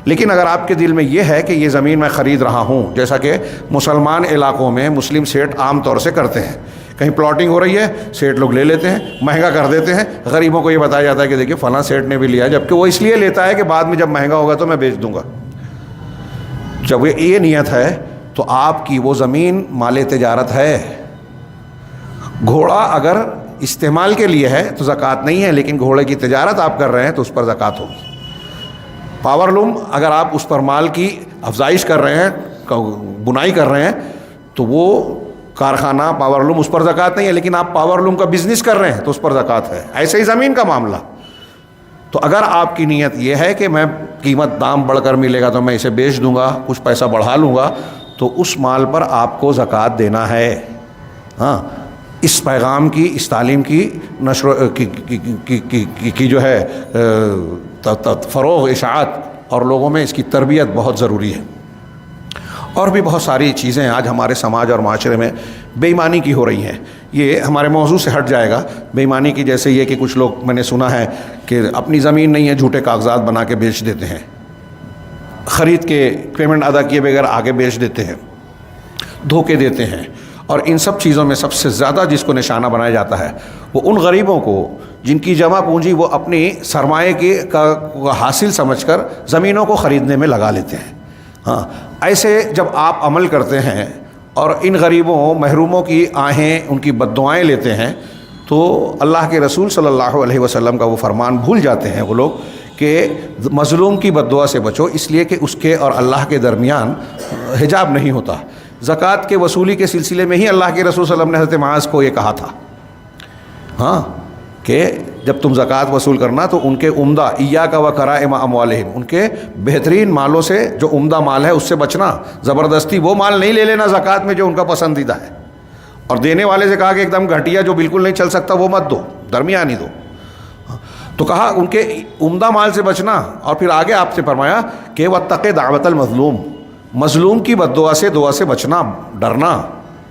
لیکن اگر آپ کے دل میں یہ ہے کہ یہ زمین میں خرید رہا ہوں، جیسا کہ مسلمان علاقوں میں مسلم سیٹ عام طور سے کرتے ہیں، کہیں پلاٹنگ ہو رہی ہے سیٹ لوگ لے لیتے ہیں، مہنگا کر دیتے ہیں، غریبوں کو یہ بتایا جاتا ہے کہ دیکھیے فلاں سیٹ نے بھی لیا، جبکہ وہ اس لیے لیتا ہے کہ بعد میں جب مہنگا ہوگا تو میں بیچ دوں گا. جب یہ نیت ہے تو آپ کی وہ زمین مال تجارت ہے. گھوڑا اگر استعمال کے لیے ہے تو زکوٰۃ نہیں ہے، لیکن گھوڑے کی تجارت آپ کر رہے ہیں تو اس پر زکوٰۃ ہوگی. پاور لوم اگر آپ اس پر مال کی افزائش کر رہے ہیں، بنائی کر رہے ہیں، تو وہ کارخانہ پاور لوم اس پر زکوٰۃ نہیں ہے، لیکن آپ پاور لوم کا بزنس کر رہے ہیں تو اس پر زکوٰۃ ہے. ایسے ہی زمین کا معاملہ. تو اگر آپ کی نیت یہ ہے کہ میں قیمت دام بڑھ کر ملے گا تو میں اسے بیچ دوں گا، کچھ پیسہ بڑھا لوں گا، تو اس مال پر آپ کو زکوٰۃ دینا ہے. ہاں، اس پیغام کی، اس تعلیم کی نشر کی جو ہے فروغ، اشاعت اور لوگوں میں اس کی تربیت بہت ضروری ہے. اور بھی بہت ساری چیزیں آج ہمارے سماج اور معاشرے میں بے ایمانی کی ہو رہی ہیں. یہ ہمارے موضوع سے ہٹ جائے گا. بے ایمانی کی جیسے یہ کہ کچھ لوگ، میں نے سنا ہے کہ اپنی زمین نہیں ہے، جھوٹے کاغذات بنا کے بیچ دیتے ہیں، خرید کے پیمنٹ ادا کیے بغیر آگے بیچ دیتے ہیں، دھوکے دیتے ہیں. اور ان سب چیزوں میں سب سے زیادہ جس کو نشانہ بنایا جاتا ہے وہ ان غریبوں کو جن کی جمع پونجی وہ اپنی سرمایہ کی کا حاصل سمجھ کر زمینوں کو خریدنے میں لگا لیتے ہیں. ہاں، ایسے جب آپ عمل کرتے ہیں اور ان غریبوں محروموں کی آہیں، ان کی بد دعائیں لیتے ہیں، تو اللہ کے رسول صلی اللہ علیہ وسلم کا وہ فرمان بھول جاتے ہیں وہ لوگ کہ مظلوم کی بد دعا سے بچو، اس لیے کہ اس کے اور اللہ کے درمیان حجاب نہیں ہوتا. زکوٰۃ کے وصولی کے سلسلے میں ہی اللہ کے رسول صلی اللہ علیہ وسلم نے حضرت معاذ کو یہ کہا تھا، ہاں، کہ جب تم زکوٰۃ وصول کرنا تو ان کے عمدہ، ایاک و کرائم اموالہم، ان کے بہترین مالوں سے، جو عمدہ مال ہے اس سے بچنا. زبردستی وہ مال نہیں لے لینا زکوٰۃ میں جو ان کا پسندیدہ ہے. اور دینے والے سے کہا کہ ایک دم گھٹیا جو بالکل نہیں چل سکتا وہ مت دو، درمیانی دو. تو کہا ان کے عمدہ مال سے بچنا. اور پھر آگے آپ سے فرمایا کہ واتق دعوت المظلوم، مظلوم کی بد دعا سے بچنا، ڈرنا.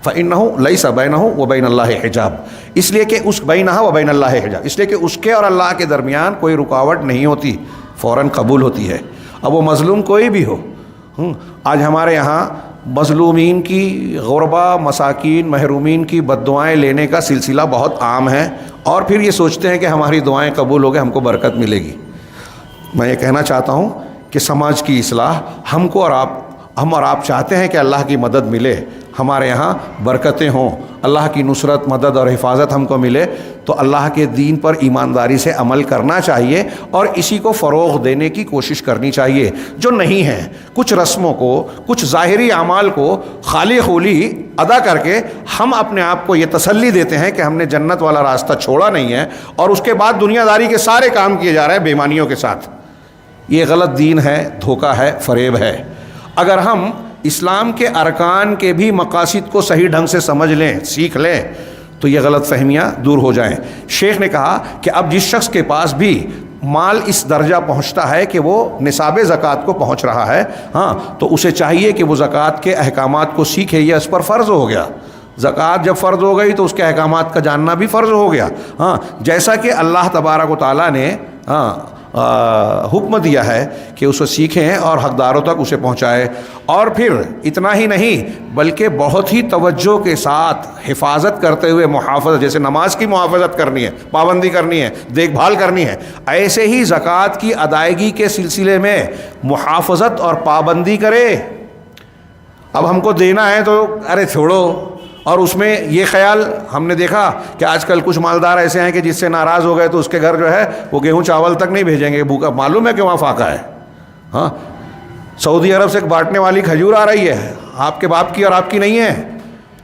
فإنہ لیس بینہ وبین اللہ حجاب، اس لیے کہ اس بینہ وبین اللہ حجاب، اس لیے کہ اس کے اور اللہ کے درمیان کوئی رکاوٹ نہیں ہوتی، فوراً قبول ہوتی ہے. اب وہ مظلوم کوئی بھی ہو. آج ہمارے یہاں مظلومین کی، غربا، مساکین، محرومین کی بد دعائیں لینے کا سلسلہ بہت عام ہے، اور پھر یہ سوچتے ہیں کہ ہماری دعائیں قبول ہو گئے، ہم کو برکت ملے گی. میں یہ کہنا چاہتا ہوں کہ سماج کی اصلاح ہم اور آپ چاہتے ہیں کہ اللہ کی مدد ملے، ہمارے یہاں برکتیں ہوں، اللہ کی نصرت، مدد اور حفاظت ہم کو ملے، تو اللہ کے دین پر ایمانداری سے عمل کرنا چاہیے اور اسی کو فروغ دینے کی کوشش کرنی چاہیے. جو نہیں ہے، کچھ رسموں کو، کچھ ظاہری اعمال کو خالی خولی ادا کر کے ہم اپنے آپ کو یہ تسلی دیتے ہیں کہ ہم نے جنت والا راستہ چھوڑا نہیں ہے، اور اس کے بعد دنیا داری کے سارے کام کیے جا رہے ہیں بے ایمانیوں کے ساتھ. یہ غلط دین ہے، دھوکہ ہے، فریب ہے. اگر ہم اسلام کے ارکان کے بھی مقاصد کو صحیح ڈھنگ سے سمجھ لیں، سیکھ لیں، تو یہ غلط فہمیاں دور ہو جائیں. شیخ نے کہا کہ اب جس شخص کے پاس بھی مال اس درجہ پہنچتا ہے کہ وہ نصاب زکوٰۃ کو پہنچ رہا ہے، ہاں، تو اسے چاہیے کہ وہ زکوٰۃ کے احکامات کو سیکھے. یہ اس پر فرض ہو گیا. زکوٰۃ جب فرض ہو گئی تو اس کے احکامات کا جاننا بھی فرض ہو گیا. ہاں، جیسا کہ اللہ تبارک و تعالیٰ نے حکم دیا ہے کہ اسے سیکھیں اور حقداروں تک اسے پہنچائے. اور پھر اتنا ہی نہیں بلکہ بہت ہی توجہ کے ساتھ حفاظت کرتے ہوئے محافظت، جیسے نماز کی محافظت کرنی ہے، پابندی کرنی ہے، دیکھ بھال کرنی ہے، ایسے ہی زکوٰۃ کی ادائیگی کے سلسلے میں محافظت اور پابندی کرے. اب ہم کو دینا ہے تو ارے چھوڑو. اور اس میں یہ خیال ہم نے دیکھا کہ آج کل کچھ مالدار ایسے ہیں کہ جس سے ناراض ہو گئے تو اس کے گھر جو ہے وہ گیہوں چاول تک نہیں بھیجیں گے، بھوکا. معلوم ہے کہ وہاں فاقہ ہے. ہاں، سعودی عرب سے بانٹنے والی کھجور آ رہی ہے، آپ کے باپ کی اور آپ کی نہیں ہے.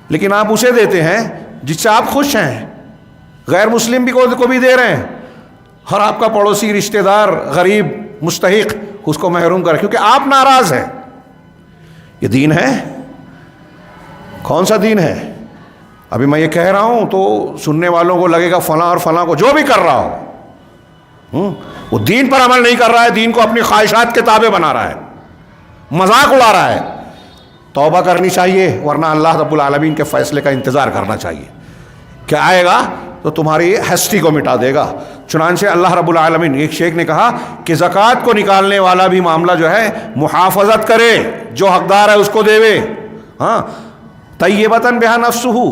لیکن آپ اسے دیتے ہیں جس سے آپ خوش ہیں، غیر مسلم بھی کو بھی دے رہے ہیں، اور آپ کا پڑوسی، رشتہ دار، غریب، مستحق، اس کو محروم کر، کیونکہ آپ ناراض ہیں۔ یہ دین ہے؟ کون سا دین ہے؟ ابھی میں یہ کہہ رہا ہوں تو سننے والوں کو لگے گا فلاں اور فلاں کو جو بھی کر رہا ہو وہ دین پر عمل نہیں کر رہا ہے، دین کو اپنی خواہشات کے تابع بنا رہا ہے، مذاق اڑا رہا ہے۔ توبہ کرنی چاہیے، ورنہ اللہ رب العالمین کے فیصلے کا انتظار کرنا چاہیے کہ آئے گا تو تمہاری ہستی کو مٹا دے گا۔ چنانچہ اللہ رب العالمین، ایک شیخ نے کہا کہ زکوٰۃ کو نکالنے والا بھی معاملہ جو ہے محافظت کرے، جو حقدار ہے اس کو دے، ہاں، طیبۃ بہا نفسہ،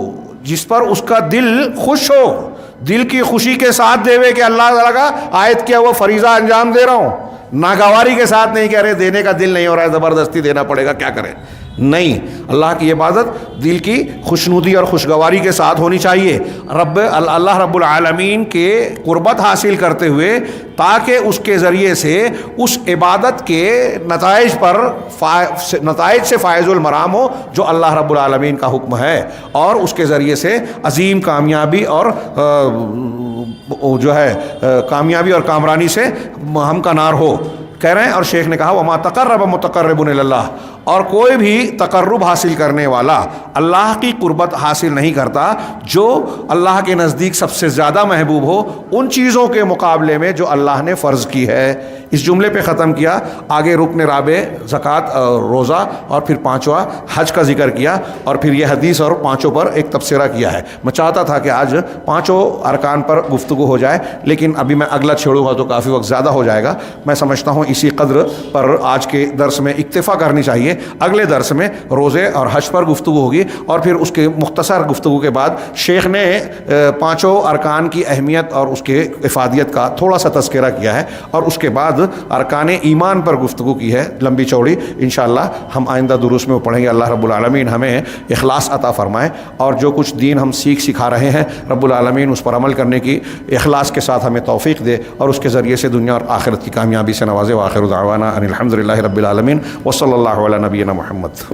جس پر اس کا دل خوش ہو، دل کی خوشی کے ساتھ دے کہ اللہ تعالیٰ کا عائد کیا وہ فریضہ انجام دے رہا ہوں، ناگواری کے ساتھ نہیں کہہ رہے دینے کا دل نہیں ہو رہا ہے، زبردستی دینا پڑے گا، کیا کریں؟ نہیں، اللہ کی عبادت دل کی خوشنودی اور خوشگواری کے ساتھ ہونی چاہیے، اللہ رب العالمین کے قربت حاصل کرتے ہوئے، تاکہ اس کے ذریعے سے اس عبادت کے نتائج سے فائز المرام ہو جو اللہ رب العالمین کا حکم ہے، اور اس کے ذریعے سے عظیم کامیابی اور جو ہے کامیابی اور کامرانی سے ہمکنار ہو، کہہ رہے ہیں۔ اور شیخ نے کہا وما تقرب متقرب الی اللہ، اور کوئی بھی تقرب حاصل کرنے والا اللہ کی قربت حاصل نہیں کرتا جو اللہ کے نزدیک سب سے زیادہ محبوب ہو ان چیزوں کے مقابلے میں جو اللہ نے فرض کی ہے۔ اس جملے پہ ختم کیا، آگے رکن رابع زکوٰۃ، روزہ، اور پھر پانچواں حج کا ذکر کیا، اور پھر یہ حدیث اور پانچوں پر ایک تبصرہ کیا ہے۔ میں چاہتا تھا کہ آج پانچوں ارکان پر گفتگو ہو جائے، لیکن ابھی میں اگلا چھیڑوں گا تو کافی وقت زیادہ ہو جائے گا۔ میں سمجھتا ہوں اسی قدر پر آج کے درس میں اکتفا کرنی چاہیے۔ اگلے درس میں روزے اور حج پر گفتگو ہوگی، اور پھر اس کے مختصر گفتگو کے بعد شیخ نے پانچوں ارکان کی اہمیت اور اس کے افادیت کا تھوڑا سا تذکرہ کیا ہے، اور اس کے بعد ارکان ایمان پر گفتگو کی ہے لمبی چوڑی۔ انشاءاللہ ہم آئندہ دروس میں وہ پڑھیں گے۔ اللہ رب العالمین ہمیں اخلاص عطا فرمائے، اور جو کچھ دین ہم سکھا رہے ہیں رب العالمین اس پر عمل کرنے کی اخلاص کے ساتھ ہمیں توفیق دے، اور اس کے ذریعے سے دنیا اور آخرت کی کامیابی سے نوازے۔ وآخر دعوانا ان الحمد للہ رب العالمین، وصلی اللہ علی نبینا محمد۔